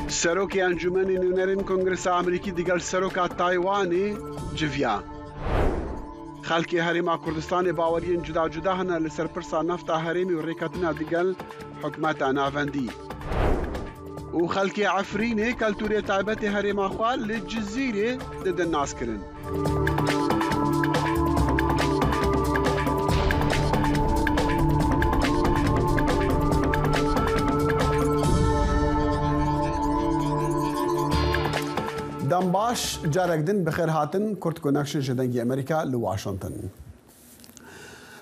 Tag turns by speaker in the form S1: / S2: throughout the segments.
S1: سەرۆکی ئەنجومەنی نوێنەرین کۆنگرێسە ئەمریکی دیگەل سەرۆکا تایوانی جڤیا. خەڵکی هەرێما کوردستانی باوەریین جودا جودا هەنە لەسەر پرسا نەفتا هەرێمی و ڕێکەتنا دیگەل حکومەتە ناڤەندی. و خەڵکی عەفرینێ کەلتورێ تایبەتی هەرێما خوا لە جزیرێ دەدەن ناسکردن. دەم باش جارێکدن بەخێر هاتن کورت کۆنەکشن ji dengê Amerîka li Washington.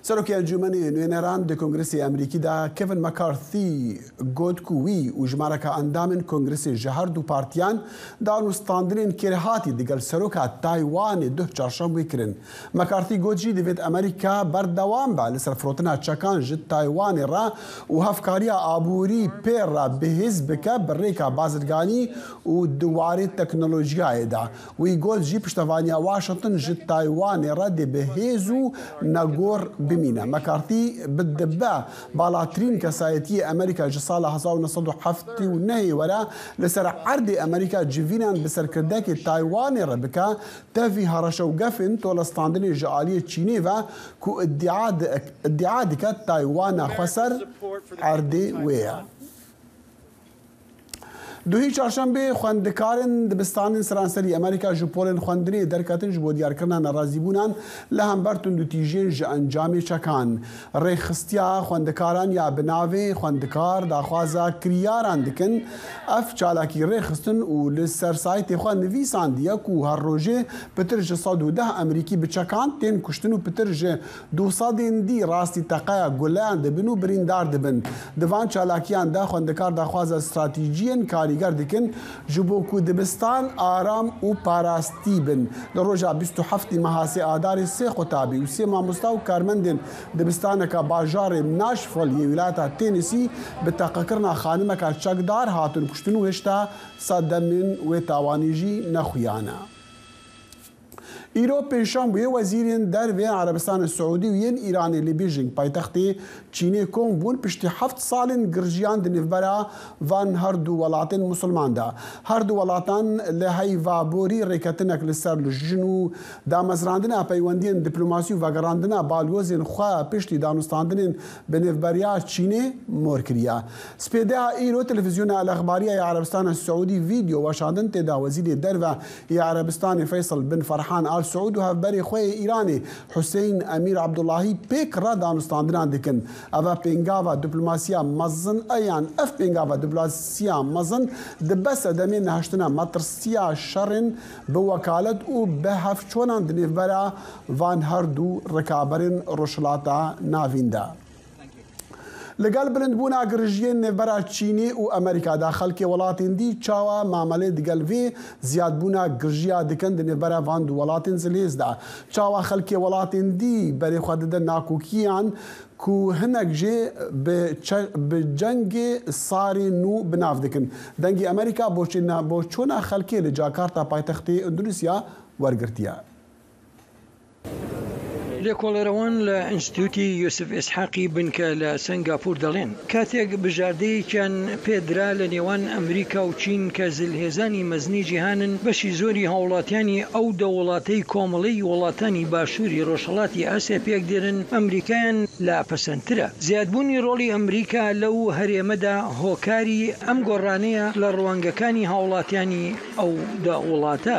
S1: Serokê Encûmenê Nûêneran di Kongresê Amerîkî de Kevin McCarthy got ku wî û ji mareka endamên Kongresê ji her du partiyan danûstandinên kêrhatî digel seroka Taywanê duh çarşembê kirin. McCarthy got jî divêt Amerîka berdewam be li ser firotina çekan ji Taywanê re û hevkariya aborî pêr re bihêz bike bi rêka bazirganî û di warê teknolojiyayê de. Wî got jî piştevaniya Washington ji Taywanê re dê bihêz û negor بمینه. مکارتی بدبه بالاترین کسایتی امریکا ji sala 1979 were li ser erdê Amerîka civînan bi serkirdekê Taywanê re bike tevî hereşewgefên tolestandinê ji aliyê Çînê ve ku iddia dike Taywana xwe ser erdê wê ye. دوهی چهارشنبه خوندکارن دبستانên seranserî Amerîka ji polên xwendinê derketin ji bo diyarkirina nerazîbûnan li hember tundûtîjiyên ji encamê çekan. Rêxistiya xwendikaran ya bi navê xwendikar daxwaza kiryaran dikin. Ev çalakî rêxistin û li ser saytê xwe nivîsandiye ku her rojê pitir ji 110 Emerîkî bi çekan tên kuştin û pitir ji 200 dî rastî teqeya guleyan dibin û birîndar dibin. Di van çalakiyan de xwendikar daxwaza stratîjiyên karî dikin ji bo ku dibistan aram û parastî bin. Li roja 27 mehasê adarê sê xutabî û sê mamosta û karmendên dibistaneka bajarê Nashville yê wilata Tennessee bi teqekirina xanimeka çekdar hatin kuştin û hêşta sedemên wê tawanî jî nexuyane. îro pêşan bûye wezîrên dervê Erebistana Siûdî û yên Îranê li Bêjing paytextê Çînê kom bûn piştî 7 salên girjiyan di nêvbera van her du welatên musulman de. Her du welatan li heyvaborî rêketinek li ser li jin û damezrandina peywendiyên dîplomasî û vegerandina balyozên xwe piştî danûstandinên bi nêvberiya Çînê mor kiriye. Spêdeya îro televîzyona Elexbariya ya Erebistana Siûdî vîdyo weşandin têda wezîrê derve ya Erebistanê Faysal bin Ferhan Al Saud û hevberê xwe yê Îranê Hüseyin Emîr Abdullahî pêk re danûstandinan dikin. Ev pêngava diplomasiya mezin eyan ev pêngava diplomasiya mezin dibe sedemê nehiştina metirsiya şerên bi wekalet û bi hevçonan di nêvbera van her du rikaberên rojhilata navîn de. لەگەڵ بلندبوونا گرژیên nêvbera Çînê û Amerîka da xelkê welatên dî çawa mamelê digel vê ziyadbûna girjiya dikin di nêvbera van du welatên zilhêz de. Çawa xelkê welatên dî berê xwe didin nakokiyan ku hinek jê bi cengê sarê nû binav dikin. Dengê Amerîka bo çûna xelkê li Jakarta paytextê Endonûsya wergirtiye.
S2: لێکۆڵەرەوان لە ئینستیتوتی یوسف ئێسحاقی بنکە لە سنگاپور دەڵێن کاتێک بژاردەیەکیان پێدرا لە نێوان ئەمریکا و چین کە زلهێزانی مەزنی جیهانن بەشی زۆری هاوڵاتیانی ئەو دەوڵاتەی کۆمەڵی وڵاتانی باشووری ڕۆژهەڵاتی ئاسیا پێک دێرن ئەمریکایان لاپەسەندترە. زیادبوونی ڕۆڵی ئەمریکا لەو هەرێمەدا هۆکاری ئەم گۆڕانەیە لە ڕوانگەکانی هاوڵاتیانی ئەو دەوڵاتە.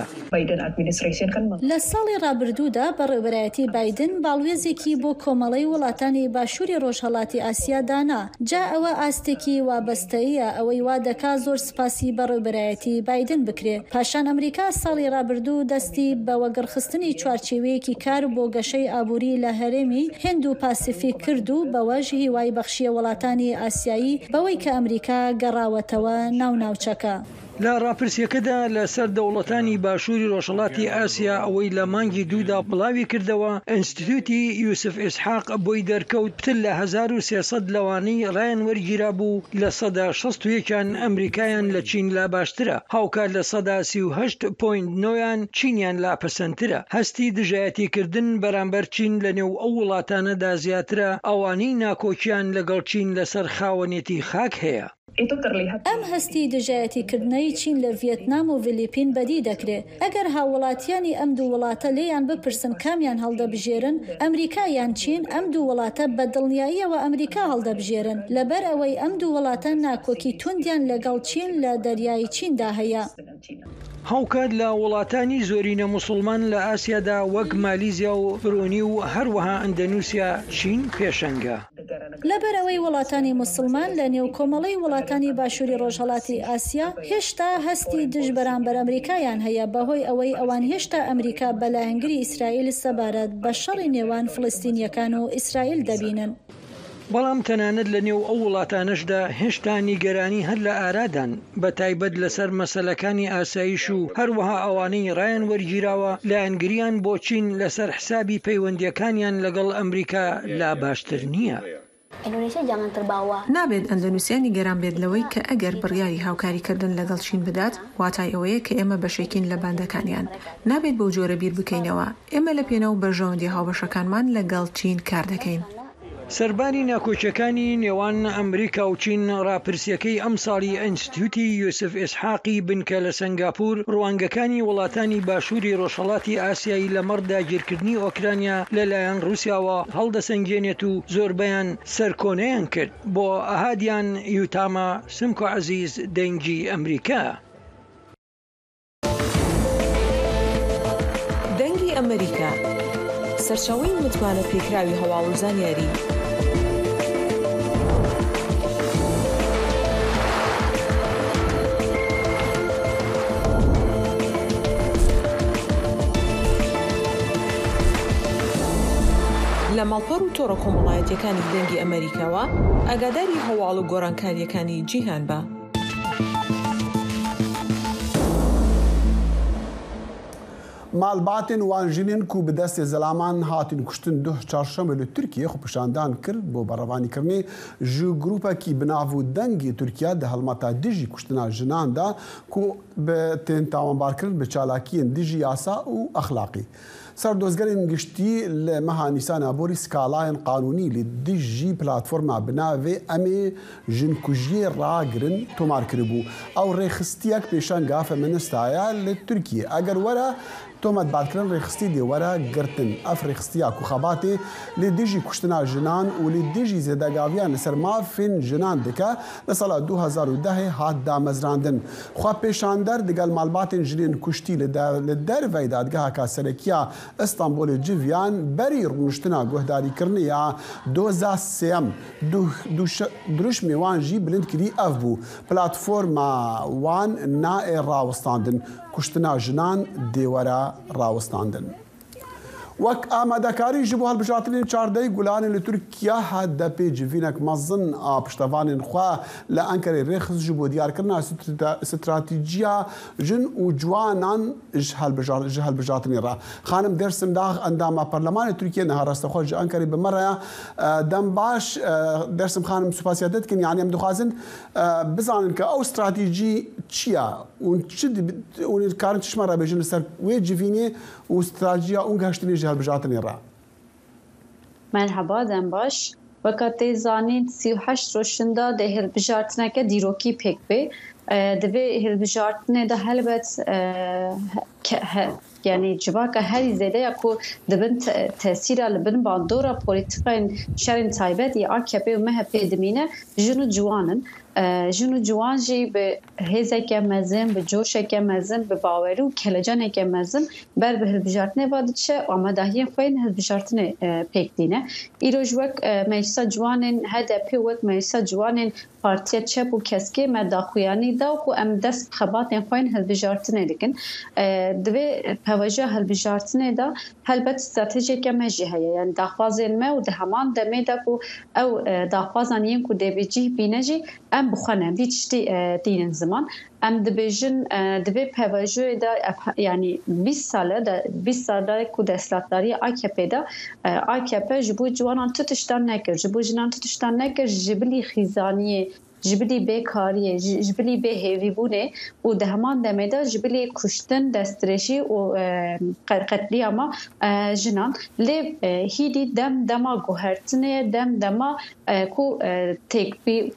S3: لە ساڵی ڕابردوودا بەڕێوەبەرایەتی بایدن باڵوێزێکی بۆ کۆمەڵی وڵاتانی باشووری ڕۆژهەڵاتی ئاسیا دانا. جا ئەوە ئاستێکی وابەستەیە ئەوەی وا دەکا زۆر سپاسی بەڕێوەبەرایەتی بایدن بکرێ. پاشان ئەمریکا ساڵی ڕابردوو دەستی بە وەگرخستنی چوارچێوەیەکی کار بۆ گەشەی ئابووری لە هەرێمی هند و پاسیفیک کرد و بەوەش هیوای بەخشیە وڵاتانی ئاسیایی بەوەی کە ئەمریکا گەڕاوەتەوە ناوناوچەکە.
S2: لە ڕاپرسیەکەدا لەسەر دەوڵەتانی باشووری ڕۆژهەڵاتی ئاسیا ئەوەی لە مانگی دوودا بڵاوی کردەوە ئینستیتوتی یوسف ئێسحاق بۆی دەرکەوت پتر لە 1300 لەوانەی ڕایان وەرگیرا بوو لە سەدا 61یان ئەمریکایان لە چین لا باشترە هاوکات لە سەدا 38.9یان چینیان لاپەسەندترە. هەستی دژایەتیکردن بەرامبەر چین لە نێو ئەو وڵاتانەدا زیاترە ئەوانەی ناکۆکیان لەگەڵ چین لەسەر خاوەنێتی خاک هەیە.
S3: ئەم هەستی دژایەتیکردنەی چین لە ڤیەتنام و فیلیپین بەدی دەکرێت. ئەگەر هاوڵاتیانی ئەم دوو وڵاتە لێیان بپرسن کامیان هەڵدەبژێرن، ئەمریکا یان چین، ئەم دوو وڵاتە بە دڵنیاییەوە ئەمریکا هەڵدەبژێرن، لەبەر ئەوەی ئەم دوو وڵاتە ناکۆکی توندیان لەگەڵ چین لە دەریای چیندا هەیە.
S2: هاوکات لە وڵاتانی زۆرینە موسڵمان لە ئاسیادا وەک مالیزیا و برۆنی و هەروەها ئەندەنووسیا چین پێشەنگە.
S3: لەبەرەوەی وڵاتانی موسڵمان لە نێو کۆمەڵی وڵاتانی باشووری ڕۆژهەڵاتی ئاسیا هێشتا هەستی دژ بەرامبەر ئەمریکایان هەیە، بەهۆی ئەوەی ئەوان هێشتا ئەمریکا بەلایەنگری ئیسرائیل سەبارەت بە شەڕی نێوان فڵستینیەکان و ئیسرائیل دەبینن.
S2: بەڵام تەنانەت لە نێو ئەو وڵاتانەشدا هێشتا نیگەرانی هەر لە ئارادان، بە تایبەت لەسەر مەسەلەکانی ئاسایش و هەروەها ئەوانەی ڕایان وەرگیراوە لایەنگریان بۆ چین لەسەر حسابی پەیوەندیەکانیان لەگەڵ ئەمریکا لا باشتر نییە.
S4: نابێت ئەندەنووسیانی گەران بێت لەوەی کە ئەگەر بڕیاری هاوکاریکردن لەگەڵ چین بدات، واتای ئەوەیە کە ئێمە بەشێکین لە باندەکانیان. نابێت بەو جۆرە بیر بکەینەوە. ئێمە لە پێنەوە بەرژەوەندی هاوبەشەکانمان لەگەڵ چین کار دەکەین.
S2: سەرباری ناکۆچەکانی نێوان ئەمریکا و چین ڕاپرسیەکەی ئەم ساڵی ئینستیتوتی یوسف ئیسحاقی بنکە لە سنگاپور ڕوانگەکانی وڵاتانی باشووری ڕۆژهەڵاتی ئاسیایی لە مەڕدا گیرکردنی ئۆکرانیا لەلایەن رووسیاوە هەڵدەسەنگێنێت و زۆربەیان سەرکۆنەیان کرد بۆ ئەهادیان یوتاما سمکۆ عەزیز دەنگی ئەمریکا.
S5: دەنگی ئەمریکا سەرچاوەی متمانە پێکراوی هەواڵ و زانیاری. لە ماڵپەڕ و تۆڕە کۆمەڵایەتیەکانی دەنگی ئەمریکاوە ئاگاداری هەواڵ و گۆڕانکاریەکانی جیهان بە.
S1: مالباتên wanjînên ku bi destê zelaman hatin kuştin duh çarşemê li Tirkiye xwe pişandan kir bo berevanikirinê ji grupekî binav û dengê Tirkiye di helmeta dijî kuştina jinan da ku bi tên tawanbarkirin bi çalakiyên dijî yasa û exlaqî. Serdozgerên giştî li meha Nîsana borî skalayên qanûnî li dijî platforma binavê Emê jinkujiyê ragirin tomar kiribû. Ew rêxistiyek pêşenga feministaya li Tirkiye. Eger were تۆمەت بادکردن ڕێخستی دێوەرە گرتن ئەف ڕێخستیا کوخەباتێ لێ دژی کوشتنا ژنان و لێ دژی زێدەگاویان لەسەر مافین ژنان دکە لە ساڵا 2010 هات دامەزراندن. خوا پێشاندەر دەگەل مالباتên jinên کوشتی li derveyê dadgeheka serekiya Îstanbolê civiyan berî rûniştina guhdarîkirinê ya doza sêyem duruşmê wan jî bilind kirî ev bû. Platforma wan naê rawistandin کشتنا ژنان دێوەرە ڕاوەستاندن. وەک ئامادەکاری ji bo هەڵبژاردنên çardehî gulanên li Tirkiye hat depê civînek mezin a piştevanên xwe li Enqereyê rêxist ji bo diyarkirina stratîjiya jin û ciwanan ji helbijatînê re. Xanim Dersimdağ endama Parlemanê Tirkiye niha rastexwe ji Enqereyê bi me re dem baş Dersim xanim supasiya te dikin yanî em dixwazin bizanin ke ew stratîjî çi ye û karin tişma re bêjin li ser wê civînê û stratejiya û geştinê ji helbijatînê re.
S6: Merhaba dem baş. Vekatê zanîn 38 roşinda de hilbijartineke dîrokî pêk bê. Divê hilbijartinê de helbet yani civaka herî zêde ya ku dibin tesîra li bin bandora polîtikayên şerên taybet ya AKP û MHP dimîne jin û ciwanin. Jin û ciwan jî bi hêzeke mezin, bi coşeke mezin, bi bawerî û kelecaneke mezin ber bi hilbijartinê ve diçe amadahiyên xwe yên hilbijartinê pêk dîne. Îro ji wek Meclisa Ciwanên HDP wek Meclisa Ciwanên Partiya Çep û Keskê me daxuyanî da ku em dest xebatên xwe yên hilbijartinê dikin. Divê peveja hilbijartinê da helbet stratejeke me jî heye. Yani daxwazên me û di heman demê de ku ew daxwazan yên ku dêvê cih bîne jî em bixwenin vî tiştî dînin ziman. Em dibêjin divê pevejoyê de yani 20 sale de 20 sala ku destlatdariya AKP da AKP ji bo ciwanan tu tiştan nekir, ji bo jinan tu tiştan nekir, ji bilî xîzaniyê جبلی بیکاری جبلی به هیویبونه و دهمان دمیده جبلی کشتن دسترشی و قتلی اما جنان لی هیدی دما گوهرتنه دما کو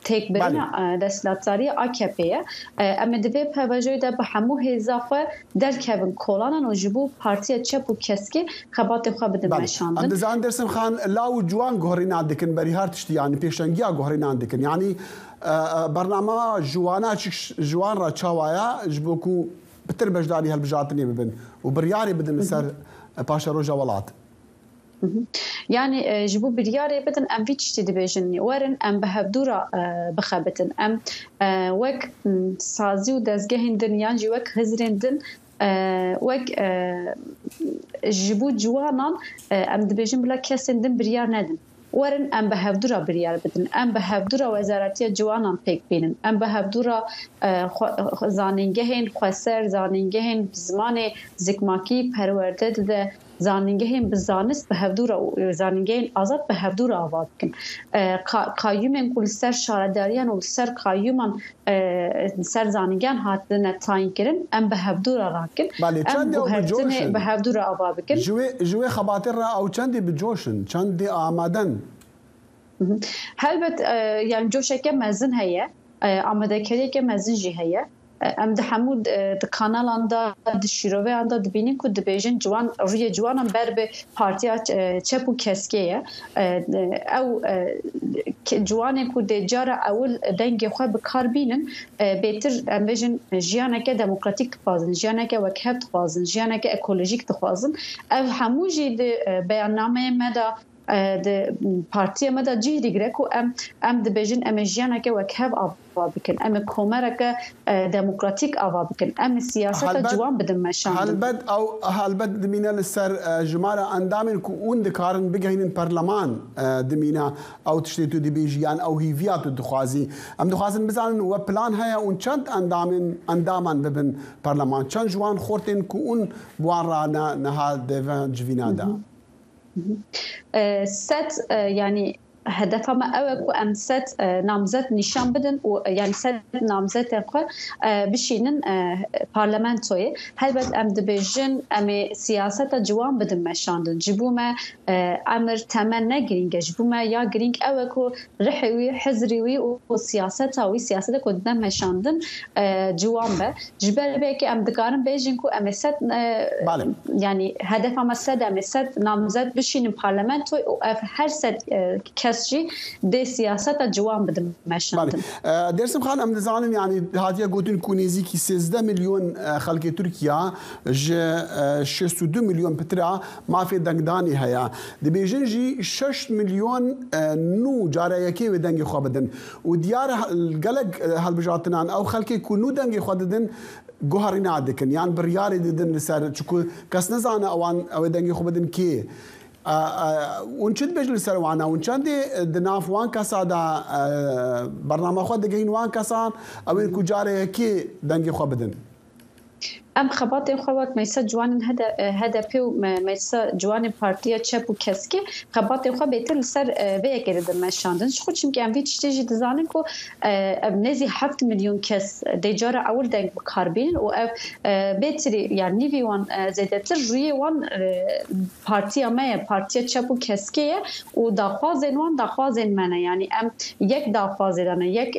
S6: تک برنا دستلاتزاری AKP'ye اما دوی پوجوی ده به همو هزافه در کبن کلانن و جبو پارتیا چپ و کسکی خبات خواه بدن مشاندن.
S1: اندز اندرسم خان لاو جوان گوهرین عندکن بری هر تشتی یعنی پیشنگیا گوهرین عندکن یعنی برنامه جوانا جوان را چاوایا جبو کو بتر بجداری هالبجاتنی ببن و بریاری بدن لسر پاشا روجا ولات.
S6: يعني جبو برياري بدن ام فيتشتي دبيجني ورن ام بهبدورا بخابتن ام وك سازي و دزگهين دن يانجي وك هزرين دن وك جبو جوانان ام دبيجن بلا كسن دن بريار ندن ورن ام بهبدورا بريار بدن ام بهبدورا وزارتي جوانان پيك بينن ام بهبدورا زانينگهين خوسر زانينگهين زمان زكماكي پرورده ده زانینگهیم بزانست به هفدورا زانینگهین آزاد به هفدورا آواد کن قایومن کل سر شارداریان و سر قایومان سر زانینگان هاتن تعیین کردن ام به هفدورا راکن
S1: بله چند
S6: بجوشن به هفدورا آواد کن
S1: جوی خباتر را او چندی بجوشن چندی آمادن
S6: هلبت يعني جوشك مزن هي آماده كريك مزن جي هي ام ده حمود د کانال اندا د شیروه اندا د بینیم کو د بیژن جوان روی جوان بر به پارتیا چپو کسکیه او جوان کو د جاره اول دنگ خو به کار بینن بهتر ام بیژن جیانه که دموکراتیک فازن جیانه که وکهت فازن جیانه که اکولوژیک فازن او هموجی د بیاننامه مدا د پارتیا مدا جی دیگره کو ام د بیژن ام جیانه که وکهت بکن ام کومرک دموکراتیک آوا بکن ام سیاست جوان بدم مشان
S1: هلبت دمينا لسر جماعة اندامن كون دكارن بجهين برلمان دمينا او تشتيتو دي بيجيان او هيفياتو دخوازي ام دخوازن بزان و بلان هيا اون چند اندامان ببن برلمان چند جوان خورتين كون بوان نها ديفان جوينا دا
S6: ست يعني هدف ما أوكو أم ست نامزد نشان بدن و يعني ست نامزد تقول بشينن برلمانتوي هلبت أم دبيجن أم سياسة جوان بدن مشاندن جبو ما أمر تمنى جرينج جبو ما يا جرينج أوكو رحوي حزريوي وسياسة أو سياسة كودنا مشاندن جوان به جبل بيك أم دكارن بيجنكو أم ست يعني هدف ما ست أم ست نامزد بشينن برلمانتوي و هر ست جي دي سياسات جوان بدم مشاندن
S1: درسم خان ام دزانن يعني هاتيا قوتن كونيزي كي 16 مليون خلق تركيا ج 62 مليون بترا ما في دنگداني هيا دي بيجن جي 6 مليون نو جاريكي ودنگي خو بدن وديار القلق هالبجاتنان او خلق كونو دنگي خو بدن جوهرين عدكن يعني برياري ددن لسر چكو كاس نزانه اوان او دنگي خو بدن كي ونشد بجل سروانا ونشد دناف وان كاسا دا برنامج خود دقين وان كاسان او ان كجاره كي دنگي خو بدن
S6: ام خبات خوات ميسا جوان هدا بيو ميسا جوان بارتيا تشابو كسكي خبات خو بيتر سر ويا كده مشاندن شو خدش يمكن في تشتي دزانن كو نزي 7 مليون كس ديجاره اول دنگ بكاربين و بيتري يعني نيفي وان زيدتر ري وان بارتيا ما بارتيا تشابو كسكي و داخوازن وان داخوازن منه يعني ام يك داخوازن يك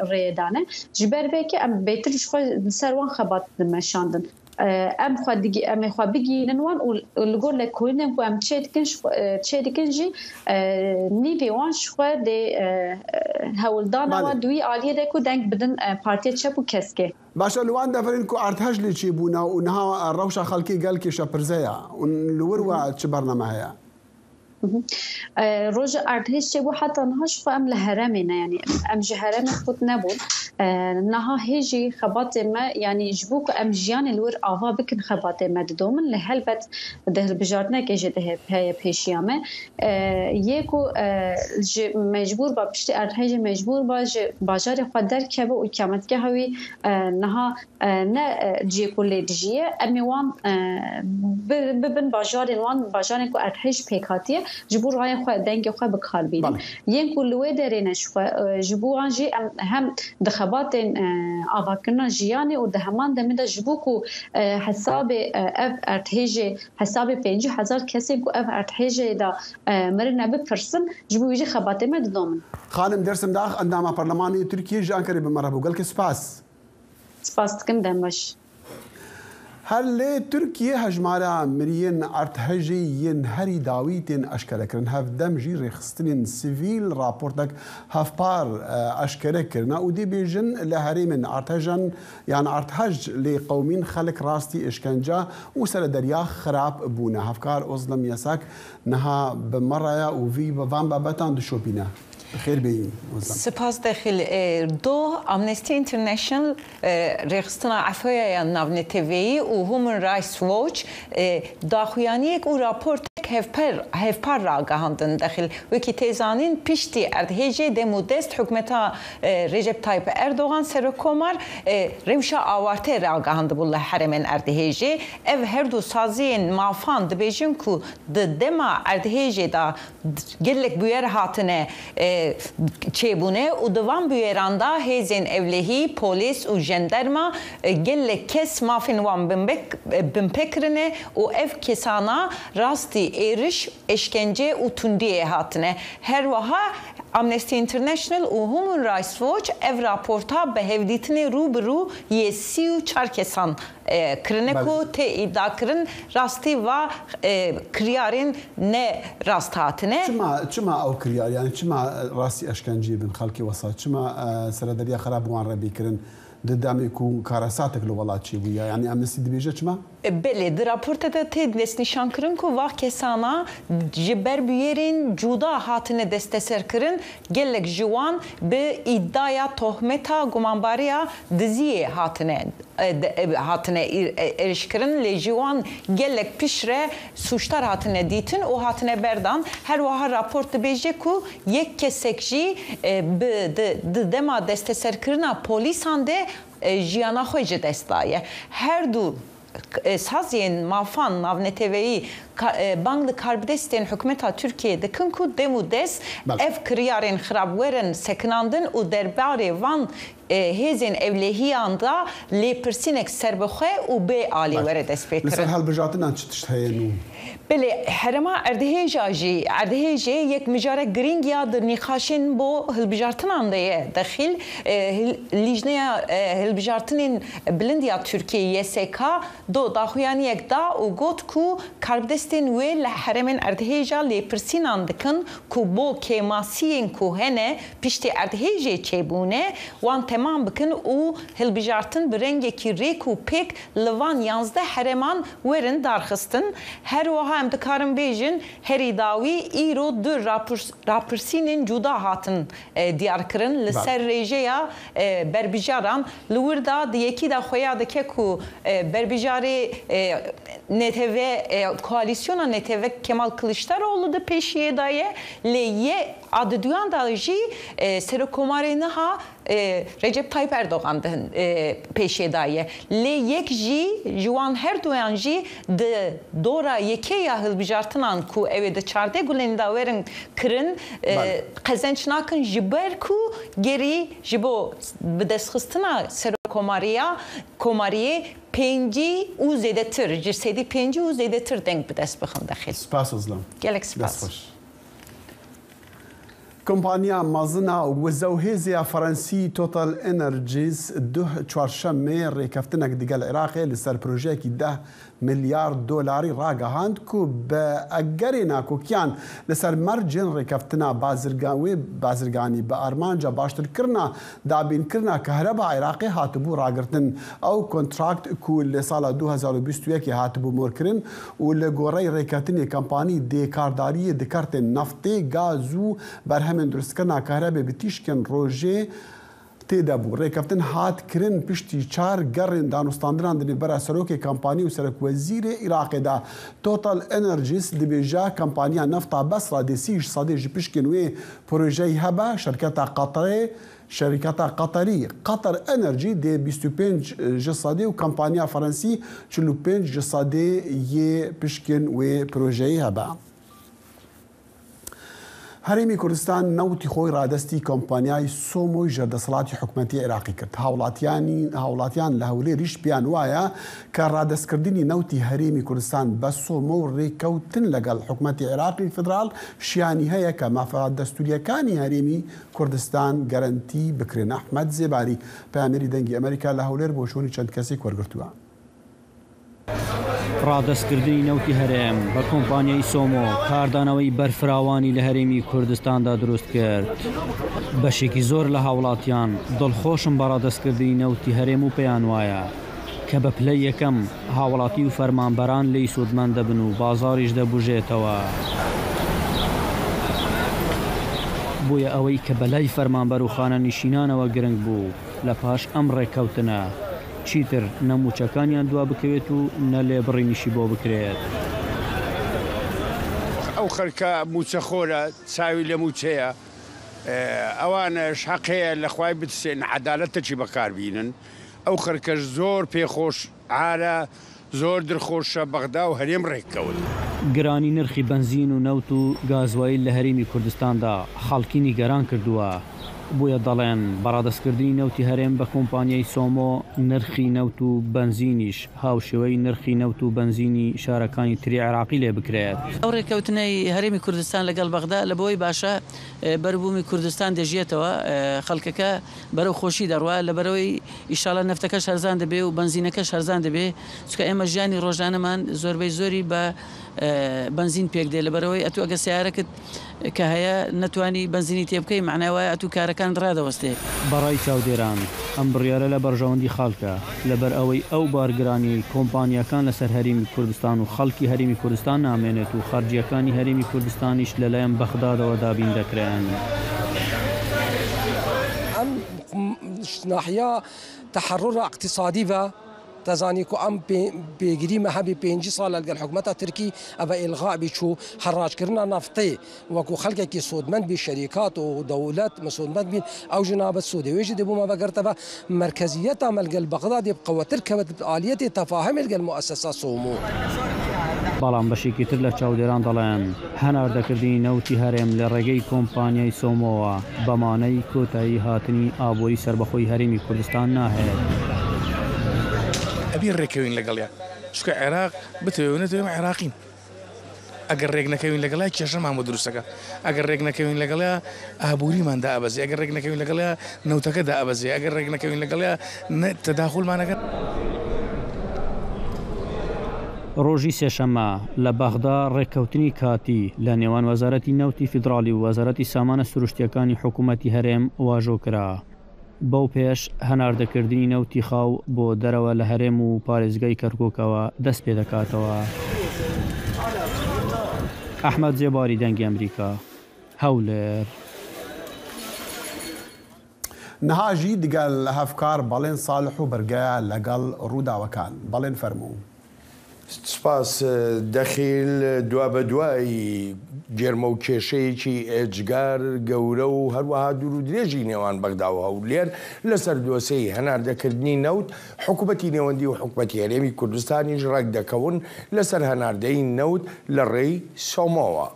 S6: ريدانه جبر بك ام بيتر شو سر وان خبات مشاندن ام خدي ام خو بيجينن وان ولغور لكوينن ام تشيدكن جي نيفي وان شو دي هولدانا و دوي عاليه دكو دنگ بدن بارتي تشابو كسكي
S1: باشا لوان دافرين كو ارتهاج لي تشيبونا ونها الروشه خلكي قال كي شابرزيا ونلوروا تشبرنا معايا
S6: روج ارتهاج تشيبو حتى نهاش فام لهرمنا يعني ام جهرم خط نبون نها هيجي خبات ما يعني جبوك ام جيان الور آوا بكن خبات ما دومن لهلبت ده بجارتنا كجده هي بيشيامه يكو مجبور با بشتي ارتهاج مجبور باج باجار قدر كبه و قیامت که هوی نها نه جي كوليجيه امي وان ببن باجار وان باجار کو ارتهاج پیکاتیه جبور راي خو دنگ خو بکاربین ین کلوه درینش خو جبو انجی هم دخبات آواکنا جیانی و دهمان دمید جبو کو حساب اف ارتهج حساب 50,000 کسی کو اف ارتهج دا مرنا بپرسن جبو يجي خباتي ما دضمن
S1: خانم درسم داخ اندام برلماني تركيا جانكري بمرحبا قالك سباس كم دمش هل تركيا هجمارا مريين ارتهجي ينهري داويتين اشكركرن هاف دمجي رخصتين سيفيل رابورتك هاف بار اشكركرنا ودي بيجن لهري من ارتهجن يعني ارتهج لقومين خلق راستي اشكنجا وسر دريا خراب بونا هافكار ازلم يساك نها بمرايا وفي بفان بابتان دشوبينا خير بي
S7: سپاس داخل دو امنستي انترناشنال رخصتنا عفويا نافن تيفي و هومن رايتس ووتش داخويانيك و راپورتك هفپر راگهاندن داخل وکی تیزانین پیشتی اردهجه دمودست حکمتا رجب تایپ اردوغان سرکومار روشا آوارته راگهاند بوله حرمن اردهجه ev her du saziyên mafan dibêjin ku di dema erdhêjê da gelek bûyer hatine çêbûne û di van bûyeran da hêzên evlehî, polis û jenderma gelek kes mafên wan binpekirine û ev kesana rastî êriş, eşkence û tundiyê hatine. Her wiha Amnesty International û Human Rights Watch ev raporta bi hevdîtinê rûbirû yê 34 kesan kirine ku tê îdia kirin rastî va kiryarên ne rast hatine.
S1: Çima ew kiryar yani çima rastî eşkenceyê bin xelkê wesa çima serederiya xerab wan re bîkirin دامي يكون كارثاتك لو والله شيء ويا يعني امنستي دبيجه ما
S7: بله در راپورت ده تد نشان کرن کو واق کسانا جبر بیرین جودا هاتنه دستسر کرن گلک جوان به iddia tohmeta gumanbariya diziye hatine erişkirin le jiwan gelek pişre suçlar hatine ditin o hatine berdan her vaha raport beje ku yek kesekji de dema desteser kirna polisande jiyana xoje destaye her du saziyên mafan navneteveyî bang karbidestên hikûmeta Türkiye'de kinku demu des ev kiryarên xirabwerin sekinandin û derbarê van hêzên evlehiyan da lêpirsinek serbixwe û bê alî were dest pê kirin.
S1: Li ser hilbijatinan çi tişt heye nû?
S7: Belê herema erdhêja jî erdhêjê yek mijare giring ya di nîqaşên bo hilbijartinan de ye dexîl lîjneya hilbijartinên bilind ya Türkiye YSK do daxuyaniyek da û got ku karbidestên wê li heremên erdhêja lêpirsînan dikin ku bo kêmasiyên ku hene piştî erdhêjê çêbûne wan temam bikin û hilbijartin bi rengekî rêk û pêk li van 11 hereman werin darxistin her wiha em dikarin bêjin herî dawî îro du rapirsînên cuda hatin diyar kirin li ser rêjeya berbijaran li wir da di yekî da xweya dike ku berbijarê NTV koalisyona NTV Kemal Kılıçdaroğlu da pêşiyê daye lê yê adıduyan da jî serokkomarê niha Recep Tayyip Erdoğan da pêşiyê daye lê yek jî ji wan her duyan jî di dora yekê ya hilbijartinan ku ew ê di çardê gulên da werin kirin qezenç nakin ji ber ku gerî ji bo bi destxistina serokkomariya komariyê pêncî û zêdetir ji sedî pêncî û zêdetir deng bi dest bixin dexîl.
S1: Spas Özlem.
S7: Gelek spas.
S1: كومبانيا مازنا وزوهيزيا فرنسي توتال انرجيز ده چوارشمه ريكفتنك ديگل العراق لسر بروجيكي 10 مليار دولاري راگهاند كو باگرينا كو كيان لسر مرجن ريكفتنا بازرگاني بارمانجا باشتر كرنا دابين كرنا كهرباء عراقي هاتبو راگرتن او كونتراكت كو لسالا 2021 هاتبو موركرن ولغوري ريكفتني كمباني دي كارداري دكارتن نفطي غازو برهم درستکردنا کهربای بتیشکن روژه تیدا بو ریکفتن هات کرن پشتی چار گرن دانستاندران دنی برای سروک کمپانی و سرک وزیر عراق دا توتال انرجیز دبیجا کمپانیا نفتا بس را دیسیش صادی جپشکن وی پروژه هبا شرکت قطری قطر انرژی دی 25 جسادی و کمپانیا فرانسی 45 جسادی یه پشکن وی پروژه هبا هەرێمی کوردستان نەوتی خۆی ڕادستی کۆمپانیای سۆمۆی ژەردەسەڵاتی حکوومەتی عێراقی کرد. هاوڵاتیان لە هەولێریش پیان وایە کە ڕادستکردنی نەوتی هەرێمی کوردستان بە سۆمۆ و ڕێککەوتن لەگەڵ حکوومەتی عێراقی فدرال شیانی هەیە کە مافەات دەستوریەکانی هەرێمی کوردستان گەرنتی بکرێن. ئەحمەد زێباری پامێری دەنگی ئەمریکا لە هەولێر بۆ شوونی چەند کەسێک وەرگرتووە.
S8: ڕادستکردنی نەوتی هەرێم بە کۆمپانیای سۆمۆ کاردانەوەی بەرفراوانی لە هەرێمی کوردستاندا دروست کرد. بەشێکی زۆر لە هاوڵاتیان دڵخۆشم بە ڕادستکردنی نەوتی هەرێم و پێیان وایە کە بە پلەی یەکەم هاوڵاتی و فەرمانبەران لی سوودمەند دەبن و بازاڕیش دەبوژێتەوە. بۆیە ئەوەی کە بەلای فەرمانبەر و خانە نشینانەوە گرنگ بوو لە پاش ئەم ڕێککەوتنە چیتر نەموچەکانیان دوا بکەوێت و نە لێبڕینیشی بۆ بکرێت.
S9: ئەو خەرکە موچەخۆرە چاوی لە موچەیە ئەوانش حەقەیە لە خوای بتسێن عەدالەتەکی بەکاربینن. ئەو خەرکەش زۆر پێخۆش عارە زۆر درخۆشە بەغدا و هەرێم ڕێککەوت.
S8: گرانی نرخی بنزین و نەوت و گازوایل لە هەرێمی کوردستاندا خەڵکی نیگەران کردووە. بۆیە دەڵێن بەڕادستکردنی نەوتی هەرێم بە کۆمپانیای سۆمۆ نرخی نەوت و بنزینیش هاوشێوەی نرخی نەوت و بنزینی شارەکانی تری عێراقی لێ بکرێت.
S10: ئەو ڕێککەوتنەی هەرێمی کوردستان لەگەڵ بەغدا لە بۆی باشە بەربوومی کوردستان دەژێتەوە خەڵکەکە بەرەو خۆشی دەڕوا لە بەرەوەی ئیشاڵە نەفتەکەش هەرزان دەبێ و بنزینەکەش هەرزان دەبێ چکە ئێمە ژیانی ڕۆژانەمان زۆربەی زۆری بە بنزین پێک دێ لە بەرەوەی ئەتو ئەگە سیارەکەت کە هەیە نەتوانی بنزینی تێبکەی معناوایە ئەتو کارەکان ڕادەوەستێ.
S8: بەڕای چاودێران ئەم بڕیارە لە بەرژەوەندی خاڵکە لەبەر ئەوەی ئەو بارگرانی کۆمپانیەکان لەسەر هەرێمی کوردستان و خەڵکی هەرێمی کوردستان نامێنێت و خەرجیەکانی هەرێمی کوردستانیش لەلایەن بەغدادەوە دابین دەکرێن.
S11: ئەم ناحیە تحرر اقتصادی بە تزانی کو ام بگیری مهبی 5 سال لەگەڵ حکوومەتە ترکی ئەوە ئیلغا بیچوو حڕاجکردنا نافتی وەکو خەڵکێکی سودمەند بی شەریکات و دەوڵەت مسودمەند بین ئەو ژنابەت سوودەوێژی دەبوومە بەگەرتەوە مرکزیەتە مەلگەل بەغداد قوتر کەوت ئالیەتی تەفاهم لەگەل مؤسسە سۆمۆ.
S8: بەڵام بەشێکی تر لە چاودێران دەڵێن هەناردەکردنی نەوتی هەرێم لە ڕێگەی کۆمپانیای سۆمۆوە بەمانەی کۆتایی هاتنی ئابووری سربەخۆی هەرێمی کوردستان ناهێت.
S12: ئەبی ڕێکەوین لەگەڵیا چکە عێراق بتەوێنێتەوە عێراقین. ئەگەر ڕێک نەکەوین لەگەڵای کێشەمان بۆ دروستەکە ئەگەر ڕێک نەکەوین لەگەڵیا ئابووریماندا ئەبەزێ ئەگەر ڕێک نەکەوین لەگەڵیا نەوتەکەدا ئەبەزێ ئەگەر ڕێک نەکەوین لەگەڵیا تەداخولمانەکەن.
S8: ڕۆژی سێشەممە لە بەغدا ڕێککەوتنی کاتی لە نێوان وەزارەتی نەوتی فیدرالی و وەزارەتی سامانە سروشتیەکانی حکوومەتی هەرێم واژۆ کرا. بەو پێش هەناردەکردنی نەوتی خاو بۆ دەرەوە لە هەرێم و پارێزگای کەرکۆکەوە دەست پێ دەکاتەوە. ئەحمەد زێباری دەنگی ئەمریکا هەولێر.
S1: نەهاژی دگەل هەفکار بەڵێن ساڵح و بەرگایە لەگەڵ ڕووداوەکان بەڵێن فەرموو.
S13: سپاس دەخیل دوا بە دوایی گێرمە و کێشەیەکی ئێجگار گەورە و هەروەها دوور و درێژی نێوان بەغدا و هەولێر لەسەر دۆسەی هەناردەکردنی نەوت حکوومەتی نێوەندی و حکوومەتی هەرێمی کوردستانیش ڕێک دەکەون لەسەر هەناردەی نەوت لە ڕێی سۆمۆوە.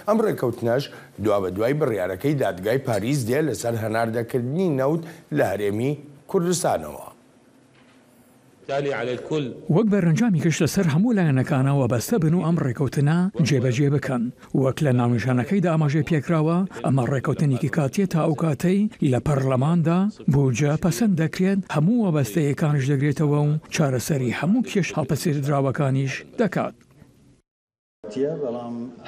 S13: ئەم ڕێکەوتنەش دوا بە دوای بڕیارەکەی دادگای پاریس دێ لەسەر هەناردەکردنی نەوت لە هەرێمی کوردستانەوە.
S14: وەک بەرەنجامی کەش لەسەر هەموو لایەنەکانەوە بەستە بن و ئەم ڕێکەوتنە جێبەجێ بکەن وەک لە ناونیشانەکەیدا ئاماژەی پێکراوە ئەمە ڕێکەوتنێکی کاتێت تا ئەو کاتەی لە پەرلەماندا بودجە پەسەند دەکرێت هەموو وەبەستەیەکانش دەگرێتەوە و چارەسەری هەموو کێش هەڵپەسێردراوەکانیش دەکات.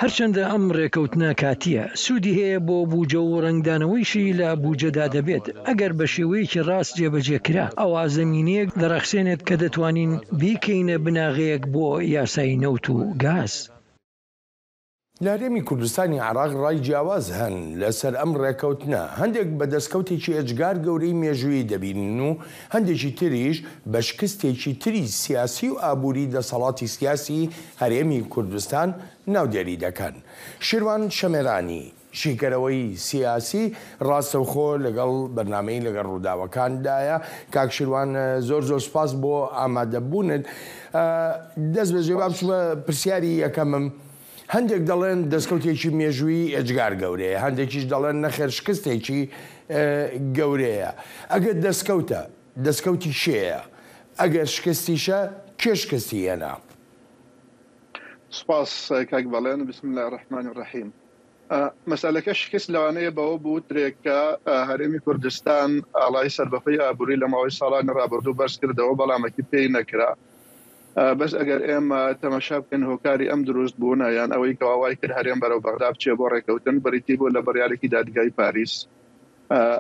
S2: هەرچەندە ئەم ڕێکەوتنە کاتیە سوودی هەیە بۆ بوجە و ڕنگدانەوەیشی لە بوجەدا دەبێت ئەگەر بە شێوەیەکی ڕاست جێبەجێکرا ئەوە زەمینەیەک دەڕەخسێنێت کە دەتوانین بیکەینە بناغەیەک بۆ یاسای نەوت و گاز.
S13: لە هەرێمی کوردستانی عێراق ڕای جیاواز هەن لەسەر ئەم ڕێکەوتنە هەندێک بە دەستکەوتێکی ئەجگار گەورەی مێژووی دەبینن و هەندێکی تریش بە شکستێکی تری سیاسی و ئابووری دەسەڵاتی سیاسی هەرێمی کوردستان ناودێری دەکەن. شیروان شەمێرانی شیکەرەوەی سیاسی ڕاستەوخۆ لەگەڵ بەرنامەی لەگەڵ ڕووداوەکاندایە. کاک شیروان زۆر سوپاس بۆ ئامادەبوونت. دەست بەجێ بچمە پرسیاری یەکەمم هەندێک دەڵێن دەستکەوتێکی مێژووی ئەجگار گەورەیە، هەندێکیش دەڵێن نەخێر شکستێکی گەورەیە. ئەگەر دەستکەوتی شێیە، ئەگەر شکستیشە کێ شکستی هێنا؟
S15: سپاس کاک بەڵێن. بسم الله الرحمن الرحیم. مەسەلەکە شکست لەوانەیە بەوە بوو درێکە هەرێمی کوردستان ئاڵای سەربەخۆی ئابووری لە ماوەی ساڵانی ڕابردوو بەرز کردەوە، بەڵامێکی پێی نەکرا. بەس ئەگەر ئێمە تەماشا بکەن هۆکاری ئەم دروست بوونە یان ئەوەی کەواوای کرد هەرێم بەرەو بەغدا بچێ بۆ ڕێکەوتن، بریتی بوو لە بڕیارێکی دادگای پاریس،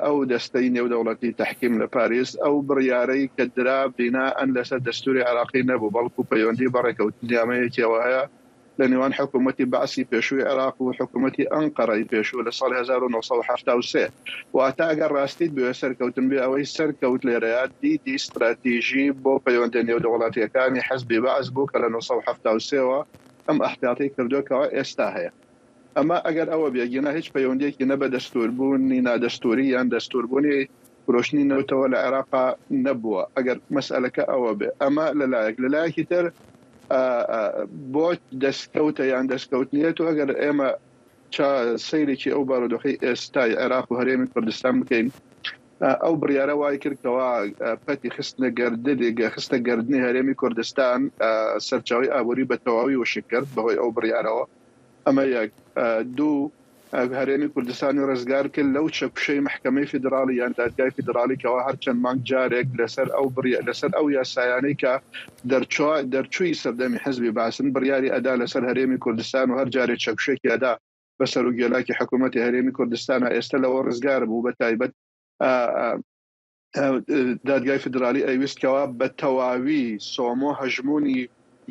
S15: ئەو دەستەی نێودەوڵەتی تحکیم لە پاریس، ئەو بڕیارەی کە درا بیناءەن لەسەر دەستوری عێراقی نەبوو، بەڵکو پەیوەندی بە ڕێکەوتنیامەیەکیەوە هەیە لە نێوان حکوومەتی بەعسی پێشووی عێراق و حکوومەتی ئەنقەڕەی پێشوو لە ساڵی 1973. واتە ئەگەر ڕاستیت بوێ سەرکەوتن بێ ئەوەی سەرکەوت لێرەیە دیدی استراتیژی بۆ پەیوەندی نێودەوڵەتیەکانی حەزبی بەعس بوو کە لە 1973ەوە ئەم ئەحتیاطی کردوکەوە ئێستا هەیە. ئەمە ئەگەر ئەوە بێگینا هیچ پەیوەندێکی نەبە دەستوربوونی نادەستوری یان دەستوربوونی فرۆشتنی نەوتەوە لە عێراقا نەبووە. ئەگەر مەسئلەکە ئەوە بێ، ئەمە لەلایەکی تر بۆ دەستکەوتە یان دەستکەوتنیێت و ئەگەر ئێمە سەیرێکی ئەو بارودۆخی ئێستای عێراق و هەرێمی کوردستان بکەین، ئەو بڕیارە وای کردکەوە پەتی خستە گەردنی هەرێمی کوردستان سەرچاوی ئابووری بە تەواوی وشک کرد بەهۆی ئەو بڕیارەوە. ئەمە یەک. دوو، هەرێمی کوردستانی ڕزگار کرد لەو چەکوشەی محکەمەی فیدراڵی یان دادگای فیدراڵی کەەوە هەر چەند مانگ جارێک لەسەر ئەو یاسایانەی کە دەرچووی سەردەمی حەزبی باسن بڕیاری ئەدا لەسەر هەرێمی کوردستان و هەر جارێک چەکوشێکی ئەدا بەسەر و گێلاکی حکوومەتی هەرێمی کوردستانە ئێستا لەوە ڕزگار بوو. بە تایبەت دادگای فیدراڵی ئەویستکەوە بە تەواوی سۆمۆ هەژمونی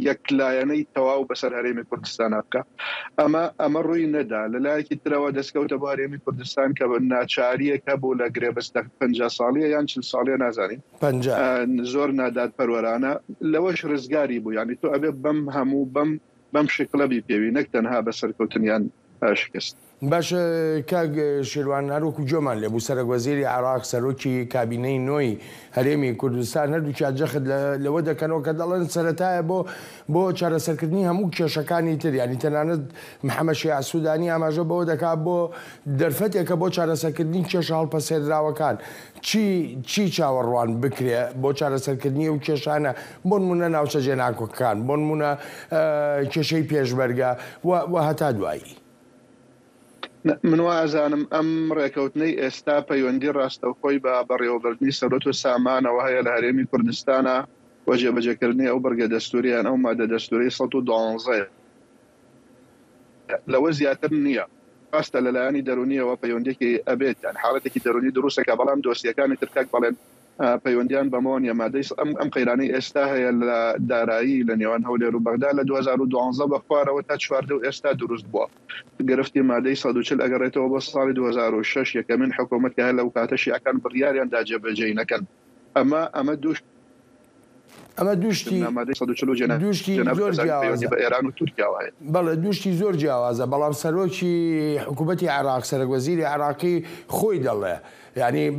S15: یەکلایەنەی تەواو بەسەر هەرێمی کوردستان بکە. ئەمە ڕووی نەدا. لەلایەکی ترەوە دەستکەوتە بۆ هەرێمی کوردستان کە ناچاریەکە بوو لە گرێبەستە 50 ساڵیە یان 40 ساڵیە نازانین، زۆر نادات پەروەرانە، لەوەش ڕزگاری بوو. یعنی تۆ ئەبێ بەم هەموو بەم شکلەبی پێوی نەک تەنها بەسەرکەوتنیان شکست.
S13: باش کاک شێروان، هەروەکو جۆمان لێبوو سەرۆکوەزیری عێراق، سەرۆکی کابینەی نۆی هەرێمی کوردستان، هەردووکیان جەخت لەوە دەکەنەوە کە دەڵێن سەرەتایە بۆ چارەسەرکردنی هەموو کێشەکانی تر، ینی تەنانەت محەممەد شیع سوودانی ئاماژە بەوە دەکات بۆ دەرفەتێکە بۆ چارەسەرکردنی کێشە هەڵپەسێدراوەکان چی چاوەڕوان بکرێ بۆ چارەسەرکردنی و کێشانە، بۆ نمونە ناوچە جێناکۆکان، بۆ نمونە کێشەی پێشبەرگە و هەتا دوایی.
S15: من وازانم ئەم ڕێکەوتنەی ئێستا پەیوەندی ڕاستەوخۆی بە بەڕێوەبردننی سەرۆت و سامانەوە هەیە لە هەرێمی کوردستانە و جێبەجێکردنی ئەو بەرگە دەستوریان ئەو مادە دەستوری 112 لەوە زیاتر نییە. ڕاستە لەلایەنی دەرونیەوە پەیوەندێکی ئەبێت، یان حاڵەتێکی دەرونی دروستەکە، بەڵام دۆسیەکانی ترکاک بەڵێن پەیوەندیان بەمەوە نیە. مادەی ئەم قەیرانەی ئێستا هەیە لە دارایی لە نێوان هەولێر و بەغدا لە 2012 بە خوارەوە تا 14 ئێستا دروست بووە. گرفتی مادەی 140 ئەگەڕێتەوە بۆ ساڵی 2006 یەکەمین حکوومەت کە هەر لەو کاتە شیعەکان بڕیاریان داجێبەجێ نەکەن. ئەمە دوشتی
S13: زۆر جیاوازە
S15: بە ئێران و تورکیاوە هەیە.
S13: بەڵێ دوشتی زۆر جیاوازە، بەڵام سەرۆکی حکوومەتی عێراق، سەرۆکوەزیری عێراقی خۆی دەڵێ، يعني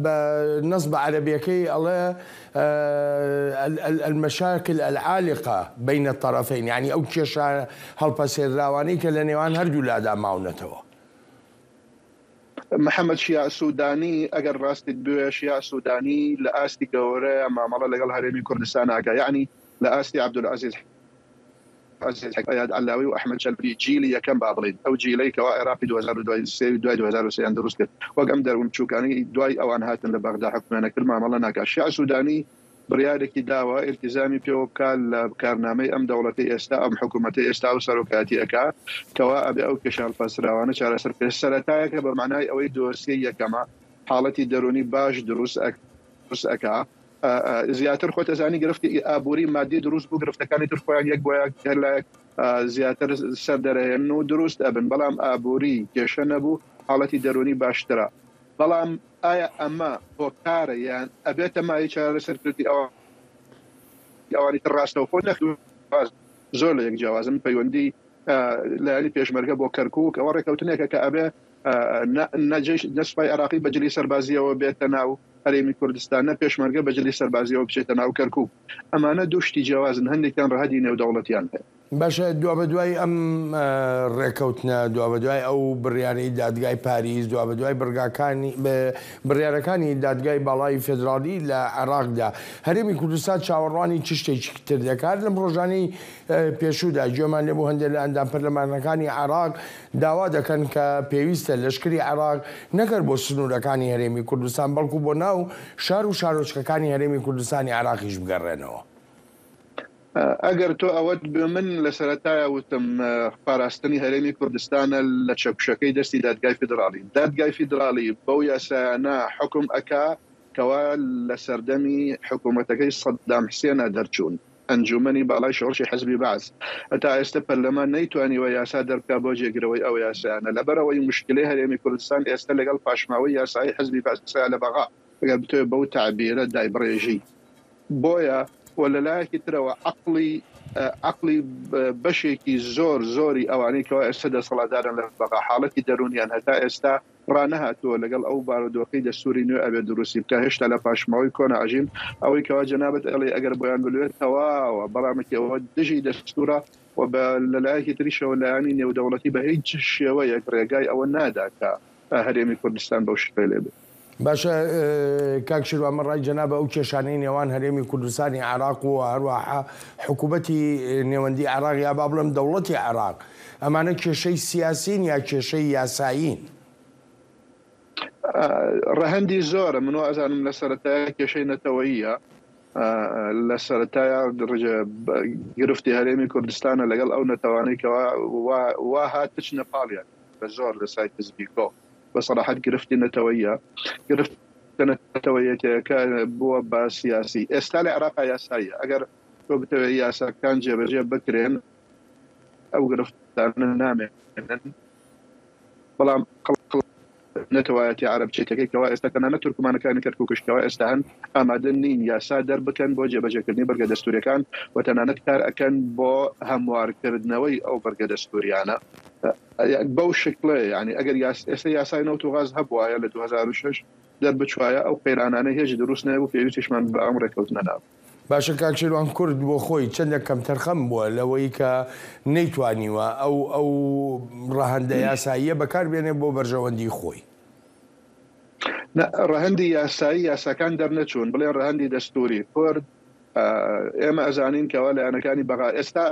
S13: بالنصب عربيكي الله المشاكل العالقة بين الطرفين، يعني أو كيشا هالبسير راواني كلانيوان هردو لا دا ماونتوا.
S15: محمد شیع سودانی ئەگەر ڕاستی بوێ شیع سودانی لە ئاستی گەورەیە مامەڵە لەگەڵ هەرێمی کوردستان ئاگا، یعنی لە ئاستی عەبدولعەزیز علاوی و ئەحمەد شەلبی جیلی یەکەم با بڵین، ئەو جیلەی کەوا عێراقی 2023 دروست کرد، وەک ئەم دەروون چووکانی دوای ئەوان هاتن لە بەغدا حکومێنە کرد مامەڵە ناکا. شیع سودانی بڕیارێکی داوە ئیلتیزامی پێوە بکات لە کارنامەی ئەم دەوڵەتی ئێستا، ئەم حکوومەتی ئێستا و سەرۆکاتی ئەکا کەوا ئەبێ ئەو کێشە هەڵپەسراوانە چارەسەر پێ سەرەتایەکە بە معنای ئەوەی دۆسیە یەکەمە حاڵەتی دەرونی باش دروست ئەکا. زیاتر خۆ تەزانی گرفتی ئابووری مادی دروست بوو، گرفتەکانی تر خۆیان یەک بۆ یەک هەرلایەک زیاتر سەردەرەهێن و دروست ئەبن، بەڵام ئابووری کێشە نەبوو، حاڵەتی دەرونی باشترە. بەڵام ئایا ئەمە هۆکارە یان ئەبێتە مای چارەسەرکردی ئەوانی تر ڕاستەوە خۆ نەخوێ زۆر لە یەک جیاوازن پەیوەندی لایەنی پێشمەرگە بۆ کەرکووک ئەوە ڕێکەوتنێکە کە ئەبێ نەسپای عێراقی بەجلی سەربازیەوە بێتە ناو هەرێمی کوردستان، نە پێشمەرگە بەجلی سەربازیەوە بچێتە ناو کەرکووک. ئەمانە دوو شتی جیاوازن، هەندێکیان ڕەهەدی نێودەوڵەتیان هەیە.
S13: باشە دوا بە دوای ئەم ڕێکەوتنە دوا بە دوای ئەو بڕیارەی دادگای پاریس دوا بە دوای بڕیارەکانی دادگای باڵای فێدرالی لە عێراقدا هەرێمی کوردستان چاوەڕوانی چ شتێکی تر دەکات لەم ڕۆژانەی پێشوودا گوێمان لێبوو هەندێک لە ئەندام پەرلەمانەکانی عێراق داوا دەکەن کە پێویستە لەشکری عێراق نەکرد بۆ سنوورەکانی هەرێمی کوردستان بەڵکو بۆ ناو شار و شارۆچکەکانی هەرێمی کوردستانی عێراقیش بگەڕێنەوە.
S15: ئەگەر تۆ ئەوەت من لە سەرەتایە وتم پاراستنی هەرێمی کوردستانە لە چەکوشەکەی دەستی دادگای فیدرالی بەو یاسایانە حکم ئەکا کەوا لە سەردەمی حکوومەتەکەی سەدام حسێنە دەرچوون ئەنجومەنی باڵای شۆڕشی حزبی باز هەتا ئێستا پەرلەمان نەیتوانیوە یاسا دەربکا بۆ جێگرەوەی ئەو یاسایانە لەبەرەوەی مشکلەی هەرێمی کوردستان ئێستا لەگەڵ پاشماوەی یاسایی حزبی باسا لە بەغا ئەگەر بتوێ بەو تعبیرە دایبڕێژی بۆیە و لەلایەکی ترەوە عقلی بەشێکی زۆری ئەوانەی کەوا ئێستا دەسەڵاتدارن لە بەغا حاڵەتی دەرونیان هەتا ئێستا ڕانەهاتووە لەگەڵ ئەو بارودۆخی دەستوری نوێ ئەبێ دروستی بکە هێشتا لە پاشماوەی کۆنە ئاژین ئەوەی کەوا جەنابەت ئەڵێ ئەگەر بۆیان بلوێت تەواوە بەڵامێکەوە دژی دەستورە و لەلایەکی تریشەوە لایانی نێودەوڵەتی بە هیچ شێوەیەک ڕێگای ئەوە نادا کە هەرێمی کوردستان بەو شکل لێ بێت.
S13: باشە کاکشیروان مەڕای جەنابە ئەو کێشانەی نێوان هەرێمی کوردستانی عێراق و هەروەها حکوومەتی نێوەندی عێراق یا با بڵێم دەوڵەتی عێراق ئەمانە کێشەی سیاسین یا کێشەی یاسایین؟
S15: ڕەهەندی زۆرە من ئەزانم لە سەرەتایە کێشەی نەتەوەییە لە سەرەتایە گرفتی هەرێمی کوردستانە لەگەڵ ئەو نەتەوانەیەکەوە وا هاتچ نەپاڵیان بە زۆر لە سایت حزبیکۆ بەسەراحەت گرفتی نەتەوەییە گرفت نەتەوەیەکە بووە بە سیاسی ئێستا لە عێراق یاساییە ئەگەر تۆ بتەوێت یاساکان جێبەجێ بکرێن ئەو گرفتانە نامێنن بەڵام نەتەوایەتی عرب چێتەکەی کەوا ئێستا تەنانەت تورکمانەکانی کەرکووکشتەوە ئێستا هەن ئامادە نین یاسا دەربکەن بۆ جێبەجێکردنی بەرگە دەستوریەکان و تەنانەت کار ئەکەن بۆ هەموارکردنەوەی ئەو بەرگە دەستوریانە بەو شکلێ ینی ئەگەر ئێستا یاسای نەوت و غاز هەبوایە لە 2006 دەربچوایە ئەو قەیرانانە هێژ دروست نەبوو پێویستیشمان بە ئەم ڕێکەوتنە ناو.
S13: باشە کاکشیروان کورد بۆ خۆی چەندە کەم تەرخەم بووە لەوەی کە نەیتوانیوە ئەو ڕەهەندە یاساییە بەکاربێنێ بۆ بەرژەوەندی خۆی.
S15: ڕەهەندی یاسایی یاساکان دەرنەچوون بڵێ ڕەهەندی دەستوری کورد ئێمە ئەزانین کەوا لایەنەکانی بەغا ئێستا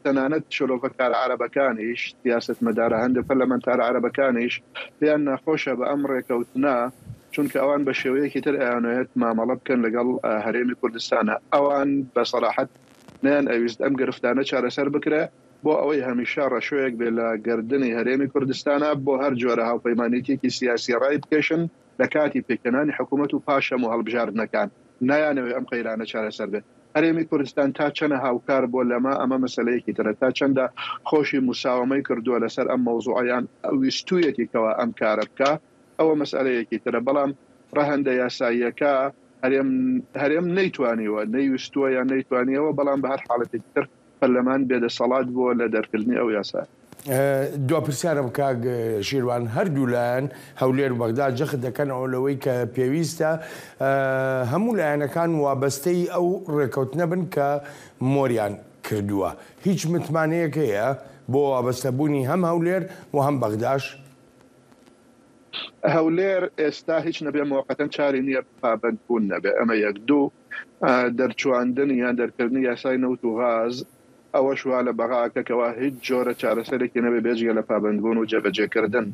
S15: تەنانەت شۆرۆڤەکار عەرەبەکانیش سیاست مەدارە هەندێک پەرلەمانتار عەرەبەکانیش پێیان ناخۆشە بە ئەم ڕێکەوتنە چونکە ئەوان بە شێوەیەکی تر ئەیانوێت مامەڵە بکەن لەگەڵ هەرێمی کوردستانە ئەوان بە سەراحەت نیان ئەویست ئەم گرفتانە چارەسەر بکرێ بۆ ئەوەی هەمیشە ڕەشۆیەک بێ لە گردنی هەرێمی کوردستانە بۆ هەر جۆرە هاوپەیمانێتێکی سیاسی ڕای بکێشن لە کاتی پێکەنانی حکوومەت و پاشەم و هەڵبژاردنەکان نایانەوێت ئەم قەیرانە چارەسەر بێت. هەرێمی کوردستان تا چەنە هاوکار بۆ لەما ئەمە مەسەلەیەکی ترە تا چەندە خۆشی موساوەمەی کردووە لەسەر ئەم مەوزوعیان ویستویەتێکەوە ئەم کارە بکە ئەوە مەسئلەیەکی ترە بەڵام ڕەهەندە یاساییەکە هەرێم نەیتوانیوە نەیویستووە یان نەیتوانیەوە بەڵام بە هەر حاڵەتێکی تر پەرلەمان بێدەسەڵات بووە لە دەرکردنی ئەو یاسا.
S13: دو پرسیارم کاک شیروان هەردوو لایەن هەولێر و بەغداد جەخت دەکەنەوە لەوەی کە پێویستە هەموو لایەنەکان وابەستەی ئەو ڕێکەوتنە بن کە مۆریان کردووە. هیچ متمانەیەک هەیە بۆ وابەستەبوونی هەم هەولێر و هەم بەغداش؟
S15: هەولێر ئێستا هیچ نەبێ موقەتەن چاری نییە پابەندبوون نەبێ ئەمە یەک دوو دەرچواندنی یان دەرکردنی یاسای نەوت و غاز ئەوە شووا لە بەغاکەکەەوە هیچ جۆرە چارەسەرێکی نەبێ بێجگە لە پابەندبوون و جێبەجێکردن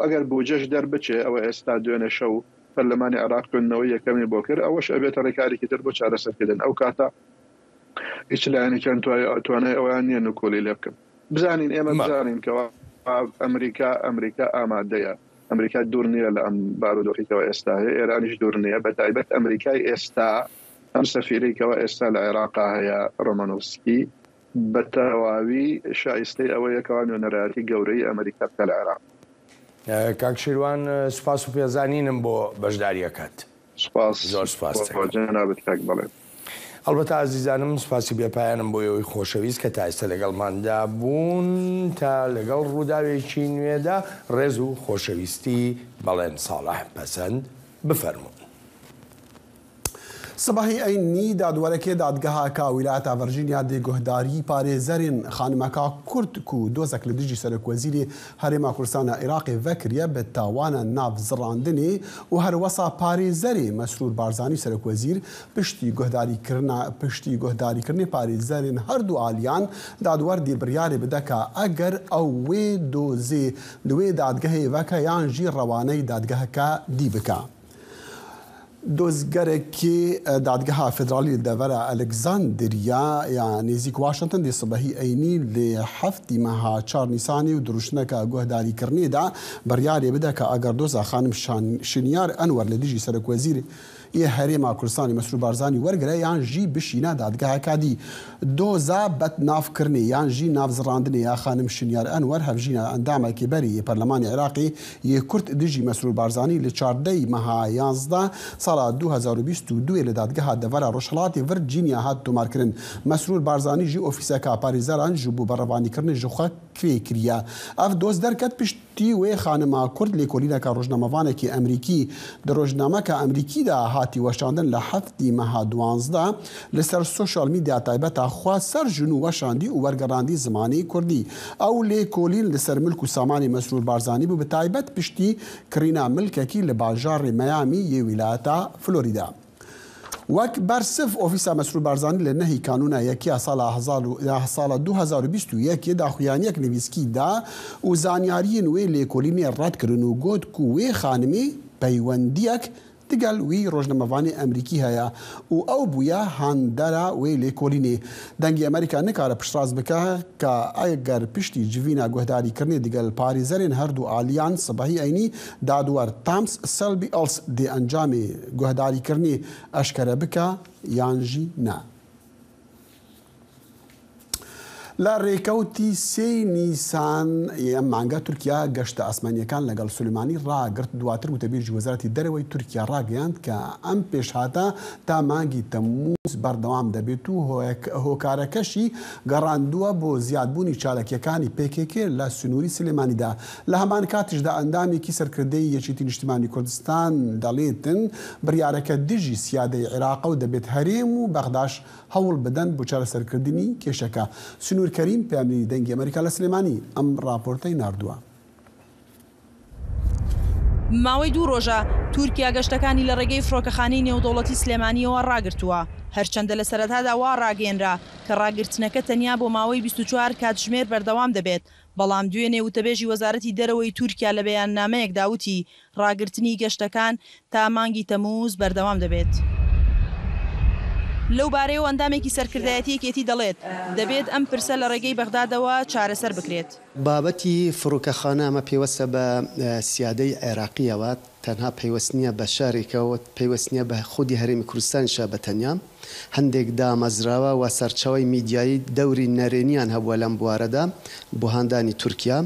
S15: ئەگەر بوجەش دەربچێ ئەوە ئێستا دوێنێ شەو پەرلەمانی عێراق خوێندنەوەی یەکەمی بۆ کرد ئەوەش ئەبێتە ڕێکارێکی تر بۆ چارەسەرکردن ئەو کاتە هیچ لایەنێکیان توانای ئەویان نییە نکۆلی لێ بکەن. بزانین ئێمە بزانین کەەوە ئەمریکا ئامادەیە ئەمریکا دوور نییە لە ئەم بارودۆخیەوە ئێستا هەیە ئێرانیش دوور نییە بە تایبەت ئەمریکای ئێستا ئەم سەفیرێکەوە ئێستا لە عێراقا هەیە ڕۆمانۆفسکی بە تەواوی شایستەی ئەوەیەکەوە نوێنەرایەتی گەورەی ئەمریکا بکە لە عێراق.
S13: کاک شیروان سوپاس و پێزانینم بۆ بەشداریەکەت. زۆر سوپاس
S15: جەنابەت کاک بەڵێ.
S13: ئەلبەتە ئازیزانم سوپاسی بێپایانم بۆ ئەوەی خۆشەویست کە تا ئێستا لەگەڵماندا بوون تا لەگەڵ ڕووداوێکی نوێدا ڕێز و خۆشەویستی بەڵێن ساڵح پەسەند بفەرموون.
S1: سباهی ئەینی دادوەرەکێ دادگەهاکە ویلایەتە ڤەرجینیا دێگۆهداری پارێزەرین خانمەکە کورد و دۆزێک لە دژی سەرۆکوەزیری هەرێما کوردستانە عێراقی ڤەکریە بە تاوانە ناو زڕاندنێ و هەروەسا پارێزەرێ مەسرور بارزانی سەرۆکوەزیر پشتی گۆهداریکردنی پارێزەرین هەردوو ئالیان دادوەر دی بڕیارێ بدەکە ئەگەر ئەو وێ دۆزێ لەوێ دادگەهێ ڤەکە یان ژی ڕەوانەی دادگەهەکە دی بکە. دۆزگەرێکی دادگەها فدرالی دەڤەرە ئەلێکزاندریا یان نێزیک واشنتن دی سبەهی ئەینی لێ هەفتی مەها 4 نیسانی و دروشتنەکە گۆهداریکردنێدا بڕیارێ بدە کە ئەگەر دۆزە خانم شنیار ئەنوەر لە دژی سەرۆکوەزیری هەرێما کوردستانی مەسرور بارزانی وەرگرە یان ژی بشینە دادگەهەکە دی دۆزە بەد نافکردنی یان ژی نافزڕاندنی یا خانم شنیار ئەنوەر هەڤژینە ئەندامێکی بەری پەرلەمانی عێراقی یە کورد دژی مەسرور بارزانی لە 14 مەها 11 ساڵا 2022 لە دادگەها دەڤەرە ڕۆژهەڵاتی ڤەرجینیا هات تۆمارکردن مەسرور بارزانی ژی ئۆفیسەکە پارێزەران ji بۆ بەڕەوانیکردنی ژوخە کوێ کریە ئەف دۆز دەرکەت پشتی وێ خانما کورد لێکۆلینەکە ڕۆژنامەوانێکی ئەمریکی دە ڕۆژنامەکە ئەمریکیدا هاتی وەشاندن لە هەفتی مەها 12 لەسەر سۆشال میدیا تایبەتە خوا سەر ژن و وەشاندی و وەرگەڕاندی زمانی کوردی ئەو لێکۆلین لەسەر ملک و سامانی مەسرور بارزانی بوو بە تایبەت پشتی کڕینا ملکێکی لە باژارێ مەیامی یە ویلایەتە فلۆریدا. وەک بەرسف ئۆفیسا مەسرور بارزانی لە نەهی کانونە یەکیا ساڵە 2021 داخوایانیەک نویسکیدا و زانیاریین وێ لێکۆلینێ ڕەتکردن و گوت و وێ خانمی پەیوەندیەک دگەل وی ڕۆژنامەوانی ئەمریکی هەیە و ئەو بووە هاندەرە وێ لێکۆلینێ دەنگی ئەمریکا نکارە پشتڕاست بکە کە ئەگەر پشتی جڤینە گۆهداریکردنی دگەل پارێزەرێن هەردوو ئالیان سبەهی ئەینی دادوەر تامس سەلبی ئەلس دێ ئەنجامی گۆهداریکردنی ئەشکەرە بکە یانژی نا. لە ڕێکەوتی 3 نیسان ئەم مانگە تورکیا گەشتە ئاسمانیەکان لەگەڵ سولمانی ڕاگرت دواتر وتەبێژی وەزارەتی دەرەوەی تورکیا ڕاگەیاند کە ئەم پێشهاتە تا مانگی تەمموز بەردەوام دەبێت و هۆکارەکەشی گەڕاندووە بۆ زیادبوونی چالەکیەکانی PKK لە سنووری سلێمانیدا. لە هەمان کاتیشدا ئەندامێکی سەرکردەی یەکێتی نیشتیمانی کوردستان دەڵێتن بڕیارەکە دژی سیادەی عێراق و دەبێت هەرێم و بەغداش هەوڵ بدەن بۆ چارەسەرکردنی کێشەکە. سنوور کەریم پامنی دەنگی ئەمریکا لە سلێمانی ئەم راپۆرتەی ناردووە.
S16: ماوەی 2 ڕۆژە تورکیا گەشتەکانی لە ڕێگەی فڕۆکەخانەی نێودەوڵەتی سلێمانیەوە ڕاگرتووە. هەرچەندە لە سەرەتادا وا ڕاگەێنرا کە ڕاگرتنەکە تەنیا بۆ ماوەی 24 کاتژمێر بەردەوام دەبێت، بەڵام دوێنێ وتەبێژی وەزارەتی دەرەوەی تورکیا لە بەیاننامەیەک داوتی ڕاگرتنی گەشتەکان تا مانگی تەمموز بەردەوام دەبێت. لەو بارەیەوە ئەندامێکی سەرکردایەتیەکێتی دەڵێت دەبێت ئەم پرسە لە ڕێگەی بەغدادەوە چارەسەر بکرێت.
S17: بابەتی فڕۆکەخانە ئەمە پێوەستە بە سیادەی عێراقیەوە، تەنها پەیوەست نییە بە شارێکەوە، پەیوەست نییە بە خودی هەرێمی کوردستانیشە بە تەنیا. هەندێک دامەزراوە و سەرچاوی میدیایی دەوری نەرێنیان هەبووە لەم بوارەدا بۆ هاندانی تورکیا.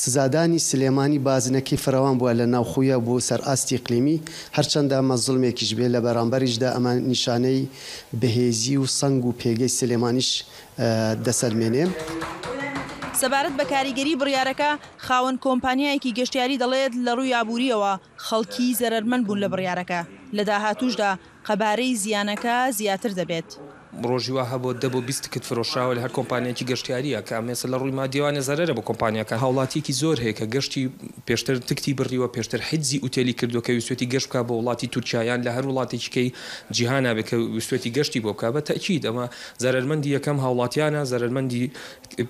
S17: سزادانی سلێمانی بازنەکەی فراوان بووە لە ناوخۆیە بۆ سەرئاستی ئیقلیمی، هەرچەندە ئەمە زوڵمێکیش بێ لە بەرامبەریشدا ئەمە نیشانەی بەهێزی و سەنگ و پێگەی سلێمانیش دەسەلمێنێ.
S16: سەبارەت بە کاریگەری بڕیارەکە خاوەن کۆمپانیایەکی گەشتیاری دەڵێت لە ڕووی ئابووریەوە خەڵکی زەرمەند بوون لە بڕیارەکە، لە داهاتووشدا قەبارەی زیانەکە زیاتر دەبێت.
S18: ڕۆژی وا هەبوو 10 بۆ 20 کت فرۆشراوە لە هەر کۆمپانیایەکی گەشتیاریە کە ئەمێسە لە ڕووی مادیوانە زەرەرە بۆ کۆمپانیەکە. هاوڵاتیەکی زۆر هەیە کە گەشتی پێشتر تکتی بڕیوە، پێشتر حیجزی ئوتێلی کردووە کە ویستێتی گەشت بکە بۆ وڵاتی تورکیایان لە هەر وڵاتێکیکەی جیهانە بێت کە ویستێتی گەشتی بۆ بکە. بە تەکید ئەمە زەرمەندی یەکەم هاوڵاتیانە، زەرمەندی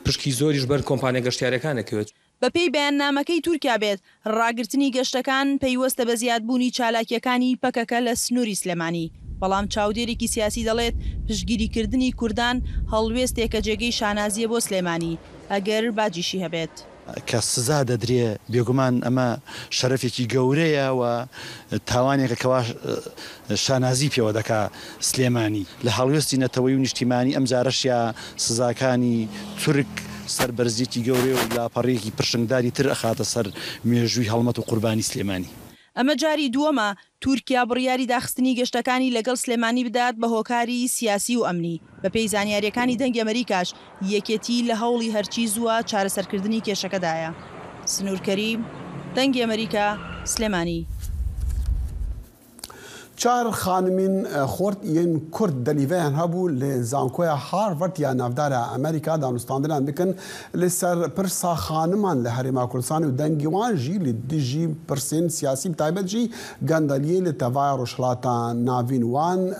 S18: پشکی زۆریش بەر کۆمپانیا گەشتیارەکانەکەوێت.
S16: بە پێی بەیاننامەکەی تورکیا بێت ڕاگررتنی گەشتەکان پەیوەستە بە زیادبوونی چالاکیەکانی پەکەکە لە سنووری سلێمانی، بەڵام چاودێرێکی سیاسی دەڵێت پشگیریکردنی کوردان هەڵوێستێکە جێگەی شانازیە بۆ سلێمانی ئەگەر باجیشی هەبێت.
S19: کە سزا دەدرێ بێگومان ئەمە شەرەفێکی گەورەیە و تاوانێکە کەوا شانازی پێوە دەکا سلێمانی لە هەڵوێستی نەتەوەی و نیشتیمانی ئەم جارەشیا سزاکانی تورک سەربەرزیەتی گەورەیە و لاپەڕێکی پرشنگداری تر ئەخاتە سەر مێژووی هەڵمەت و قوربانی سلێمانی.
S16: ئەمە جاری دووەمە تورکیا بڕیاری داخستنی گەشتەکانی لەگەڵ سلێمانی بدات بە هۆکاری سیاسی و ئەمنی. بە پێی زانیاریەکانی دەنگی ئەمریکاش یەکێتی لە هەوڵی هەرچی زووە چارەسەرکردنی کێشەکەدایە. سنوور کەریم، دەنگی ئەمریکا، سلێمانی.
S1: چار خانمین خورد یین کرد دلیوان هبو لزانکوی هاروارد یا نافدار امریکا دانستاندن بکن لسر پرسا خانمان لحرما کردستان و دنگوان جی لدیجی پرسین سیاسی بتایبت جی گندلیه لتوای روشلاتا ناوین وان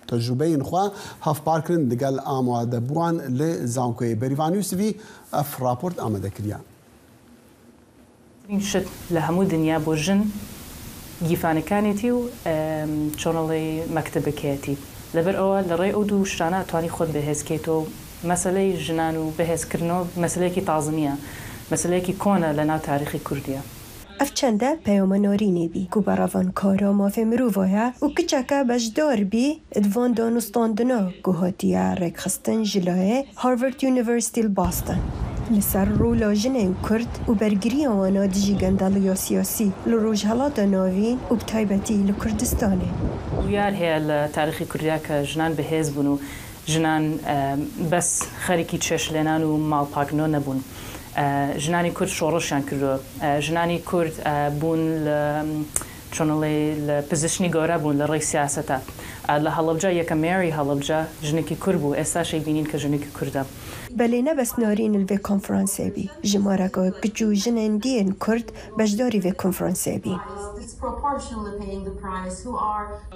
S1: تجربه خوا هف پارکرن دگل آماده بوان لزانکوی بریوان یوسفی اف راپورت آماده کریان
S20: این شد لهمو دنیا بوجن گیفانەکانێتی و چۆنەڵی مەکتەبەکەیەتی لەبەر ئەوە لە ڕێ ئەو دوو شتانە ئەتوانی خۆت بەهێزکەیتەوە مەسەلەی ژنان و بەهێزکردنەوە مەسەلەیەکی تازە نییە مەسەلەیەکی کۆنە لە ناو تاریخی کوردیە
S21: ئەف چەندە پەیامەنۆرینێ بی کو بەڕەڤان کارا مافێ مرۆڤایە و کچەکە بەشدار بی ئەدڤان دانوستاندنا کو هاتیە ڕێکخستن ژلایە هاروارد یونیڤرسیتی بۆستن لسر رولا جنین کرد و برگری آوانا دیجی گندل سیاسی لروجهلات ناوین و بتایبتی لکردستانه.
S20: ویار هی لتاریخی کردیا که جنان بهز بونو جنان بس خریکی چش لنان و مال پاکنو نبون. جنانی کرد شورشان کرد. جنانی کرد بون چونلی لپوزیشنی گوره بون لرئیس سیاسته. لحلبجا یک مری حلبجا جنکی کرد بو استاشی بینین که جنکی کرده.
S21: بله نبس نارین الوی کنفرانسه بی جماره که کچو جنین دین کرد بجداری وی کنفرانسه بی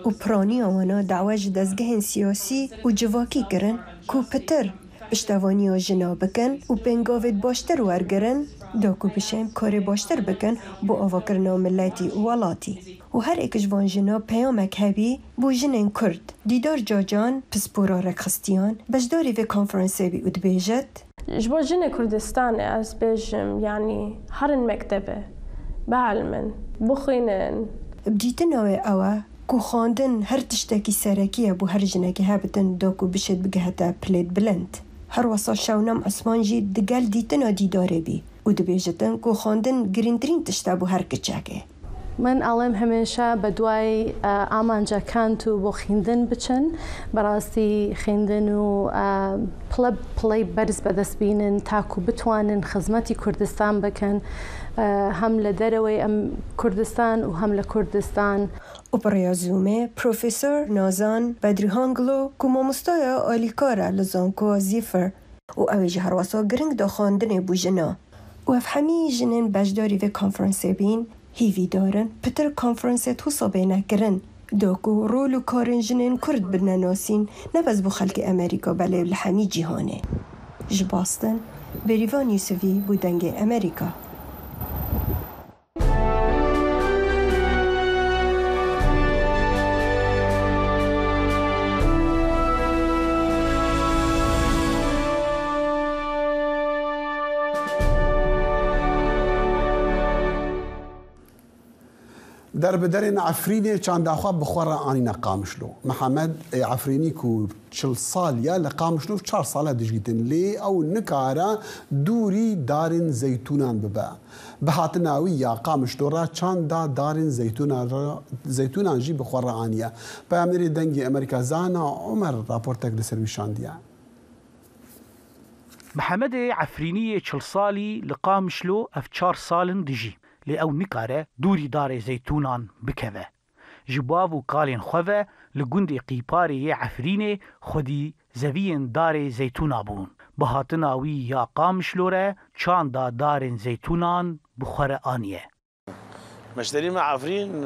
S21: و پرانی آوانا دعوج دزگهن سیاسی و جواکی کرن کو پتر پشتوانی ها جنا بکن و پنگاوید باشتر ورگرن داکو بشیم کار باشتر بکن با آوا کرنا ملتی و والاتی و هر ایکش وان جنا پیامک هبی بو جنین کرد دیدار جاجان پسپورا رکخستیان بجداری وی کنفرانسه بی اد بیجت
S22: جبو جن کردستان از بیجم یعنی هرن مکتبه بعلمن بخینن
S21: بدیتن اوه کو خواندن هر تشتکی سرکیه بو هر جنکی هبتن داکو بشت بگهتا پلید بلند هر وصا شونم اسمان جی دگل دیتن دیداره بی و دبیجتن کو خواندن گرینترین تشتا بو هر کچاکه
S22: من علم همیشه بدوای آمانجا کانتو بو خیندن بچن براستی خیندن و پلی برز بدست بینن تاکو بتوانن خدمتی کردستان بکن هم لدروی ام کردستان و هم لکردستان
S21: و برای زومه پروفسور نازان بدریهانگلو که مامستای آلیکارا لزانکو زیفر و اویج هر واسا گرنگ دا خواندن بو جنا و افهمی جنن بجداری و کنفرانسه بین هیوی دارن پتر کنفرانسه تو صابینه کرن داکو رول و کارن جنن کرد بنناسین نبز بو خلق امریکا بله لحمی جیهانه جباستن بریوان یوسفی بو دنگ امریکا
S1: در بدرین عفرینی چند داخل بخوره آنی نقامشلو محمد عفرینی کو 40 سالیا لقامشلو 4 ساله دجیتن لی او نکاره دوری دارن زیتونان ببا بهاتناوی یا قامشلو را چند دارن زیتونان جی بخوره آنیه پیامبری دنگی امریکا زانا عمر راپورتک لسرویشان دیا
S23: محمد عفرینی 40 سالی لقامشلو اف 4 سالن دجی لأو نكاره دوري داري زيتونان بكذا جباv و قالين خوه لگوندي قيپاري عفريني خودي زوين داري زيتونا بون بهاتناوي يا قامشلوره چاندا دارين زيتونان بخوره آنيه
S24: مشتري مع عفرين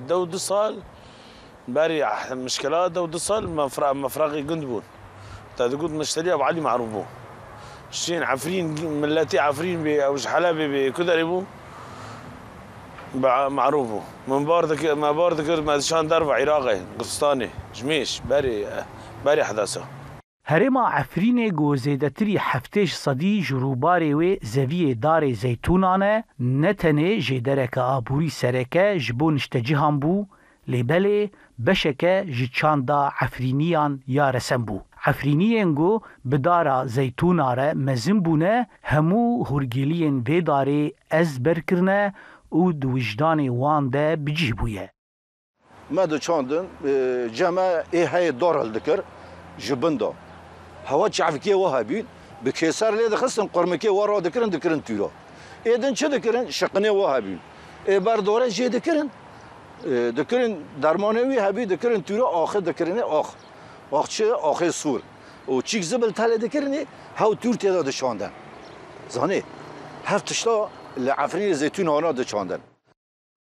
S24: دو صال باري مشكلات دو صال مفرغي قندبون تقول مشتري ابو علي معروف بو شين عفرين ملاتي عفرين او حلبي بكدربو معروفه من باردك ما شان درب عراقي قسطاني جميش باري حداثه
S23: هرما عفرين جو زيدتري حفتش صدي جروباري و زويه دار زيتونانه نتنه جدرك ابوري سركه جبون اشتجهم بو لبله بشكه جچاندا عفرينيان يا رسمبو عفرينيين جو بدارا زيتوناره مزنبونه همو هرگيلين بداري از بركرنه او دوجدانی وان ده بجیبویه.
S25: ما دو چاندن جمع های دارال دکر جبنده. هوا چعفکی وها بید به کیسر لیده خستن قرمکی وارا دکرن تیرا. ایدن چه دکرن شقنه وها بید. برداره جه دکرن دكرن درمانوي هبي دكرن تورا آخر دكرنه آخ چه آخر سور و چیک زبل تله دكرنه هاو تور تدا دشاندن زانه هر تشتا لعفرین زيتون هانا دشاندن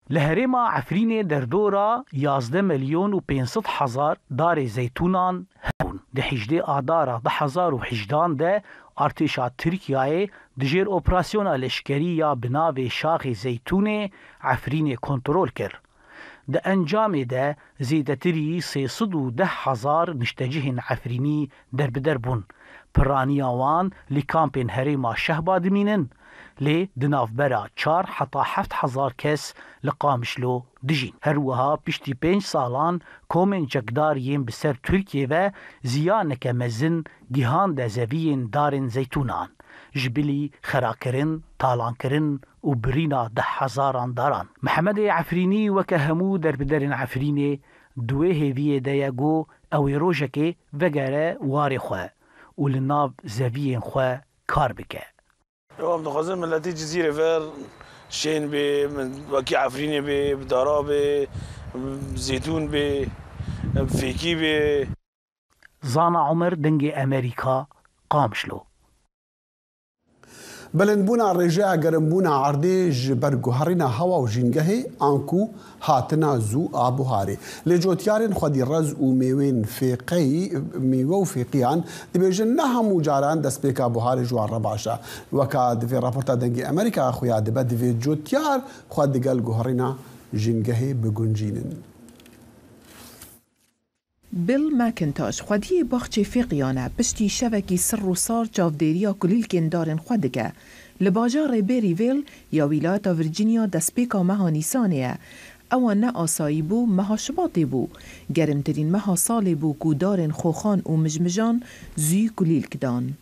S23: لهريما عفرين دردورا 11,500,000 دار زيتونان هبون ده 18 آدارا 2018 ده ارتشا ترکیه دجیر اپراسیون لشکری یا بناو شاخ زیتون عفرین کنترل کرد. ده انجام ده زیدتری 310,000 مشتجه عفرینی در بدر بون. پرانیاوان لی کامپین هریما شهباد مینن لی دناف برا 4 حتی 7,000 کس لقامشلو دجین. هروها پشتی 5 سالان کومن جگداریم بسر ترکیه و زیانک مزن گیهان ده زوین دارن زیتونان. جبلی خراکرن، تالانکرن و برینا 10,000 داران. محمد عفرینی وکه همو در بدرن عفرینی دوه هیویه دیگو اوی روژکه وگره واری خواه و لناف زوین خواه کار بکه.
S24: يوم دخلنا من لاتي جزيرة فير شين وكي عفريني بدارا بزيتون بفيكي
S23: زانا عمر دنجي أمريكا قامشلو
S1: بلندبونا رجاء قرنبونا عرديج برگوهرنا هوا و جنگه آنکو هاتنا زو آبوهاري لجوتيارن خودي رز و ميوين ميوه و فيقيان دبيجن نهم جاران دست بيك آبوهاري جوار رباشا وكا دفي رابورتا دنگي امريكا خويا دبا دفي جوتيار خودي قل گوهرنا جنگه بگنجينن
S3: بیل ماکنتاش خودی باخچه فیقیانه پشتی شبکی سر و سار جاودیریا کلیل کندارن خودگه لباجار بری ویل یا ولایت ورجینیا دسپیکا مها نیسانیه اوان نه آسایی بو مها شباطی بو گرمترین مها سالی بو کودارن خوخان و مجمجان زوی کلیل کدان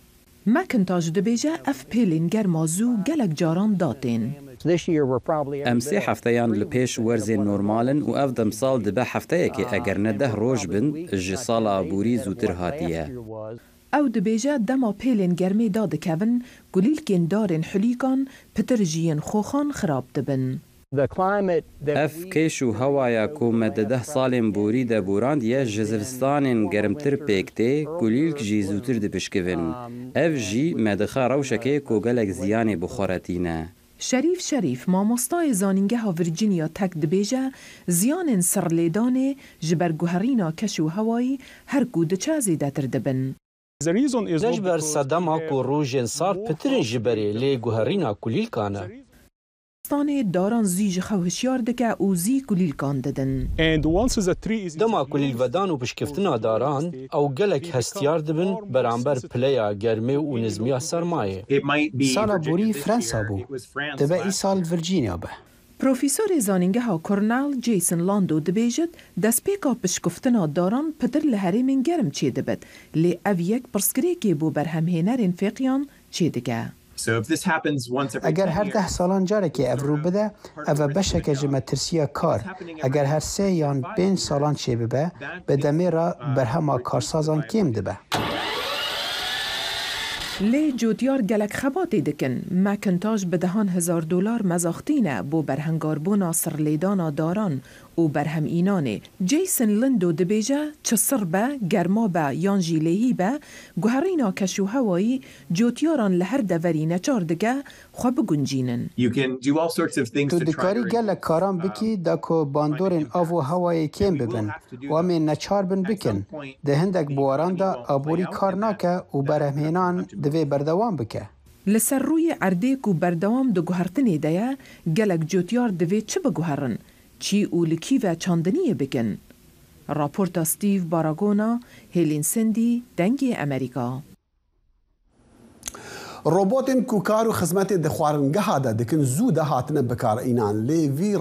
S3: ماکنتاش دبیجه اف پیلین گرمازو گلک جاران داتین
S4: ام سي حفتيان لبيش ورزين نورمالن و اف دمسال دبا حفتيكي اگر نده روج بن جي سالا بوري زوتر هاتيه
S3: او دبیجه دما پیلین گرمی داد کبن گلیل کن دارن حلیکان پترجین خوخان خراب دبن
S4: اف كيشو هوايا كو مدده سالين بوري ده بوراند يا جزرستانين گرمتر بيكتي كوليلك جي زوتر دبشكفن اف جي مدخا روشكي كو گلك زياني بخورتينه
S3: شریف مامۆستای زانینگەها ڤرجینیا تەک دبێژە زیانên سڕلێدانê ji ber guherîna keş û hewayî her ku diçe zêdetir dibin.
S5: Ji ber sedema ku rojên sar pitirin ji berê lê guherîna kulîlkan e.
S3: Stanê daran zî ji xew hişyar dike û zî kulîlkan didin.
S5: Dema kulîlvedan û pişkeftina daran ew gelek hestiyar dibin beramber pileya germê û nizmiya sermayê.
S6: Sala borî Fransa bû. Dibe îsal Virginia be.
S3: Profîsorê zanîngeha Cornell Jason Lando dibêjit destpêka pişkeftina daran pitir li herêmên germ çê dibit lê ev yek pirsgirêkê bû berhemhênerên fêqiyan çê dike.
S6: اگر هر 10 سالان جارکی افرو بده او بشک جمترسیا کار اگر هر 3 یا 5 سالان چه ببه به دمیرا برهما کارسازان کم دبه
S3: لی جوتیار گلک خباتی دکن ماکنتاش بدهان $1,000 مزاختینه بو برهنگاربونا سرلیدانا داران و برهم اینانه جیسن لندو دبیجه چه سر به گرما به یان جیلهی به گوهرینا کشو هوایی جوتیاران لهر دوری نچار دگه خواه بگنجینن
S6: تو دکاری گلک کاران بکی داکو باندورین آو و هوایی کم ببن و همین نچار بن بکن ده هندک بواران دا آبوری کار ناکه و برهمینان دوی بردوام بکه
S3: لسر روی عردیک و بردوام دو گوهرتنی دیا گلک جوتیار دوی چه بگوهرن چی او لکی و چاندنیه بکن راپورتا ستیو باراگونا هیلین سندی دنگی امریکا
S1: روبوتین کو کار و خدمت د خوارنگه ده دکن زود هاتنه بکار اینان لیوی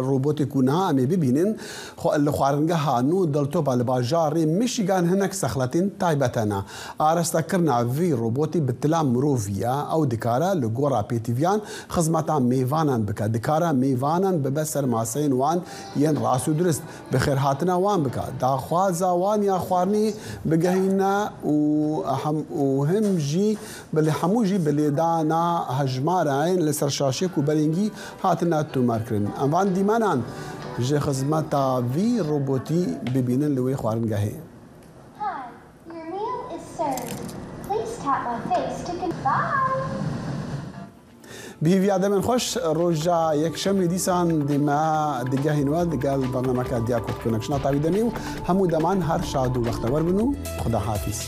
S1: روبوت کو نه ام ببینن خو خوارنگه ها نو دلتو بال باجار میشیگان هناك سخلتين تایبتنا ارستکرنا وی روبوتی بتلام مروفیا او دکارا لگورا پیتیویان خدمتا میوانان بک دکارا میوانان ببسر ماسین وان ین راسو درست بخیر هاتنه وان بک دا خوازا وان یا خوارنی بگهینا و هم جی بل حمو جی بلیدانا هجمار عین لسر شاشک و بلنگی هاتنا تو مارکرن. اموان دیمانان ji xizmeta vî robotî bibînin li wê xwaringehê. بهیویا دەمێن خۆش ڕۆژە یەکشەمێ دیسان دێمە دگەهینوە دەگەڵ بەرنامەکە دیاکۆتکردنەکشنا تاوی دەمێ و هەموو دەمان هەر شاد و بەختەوەر بن و خوداحافیز.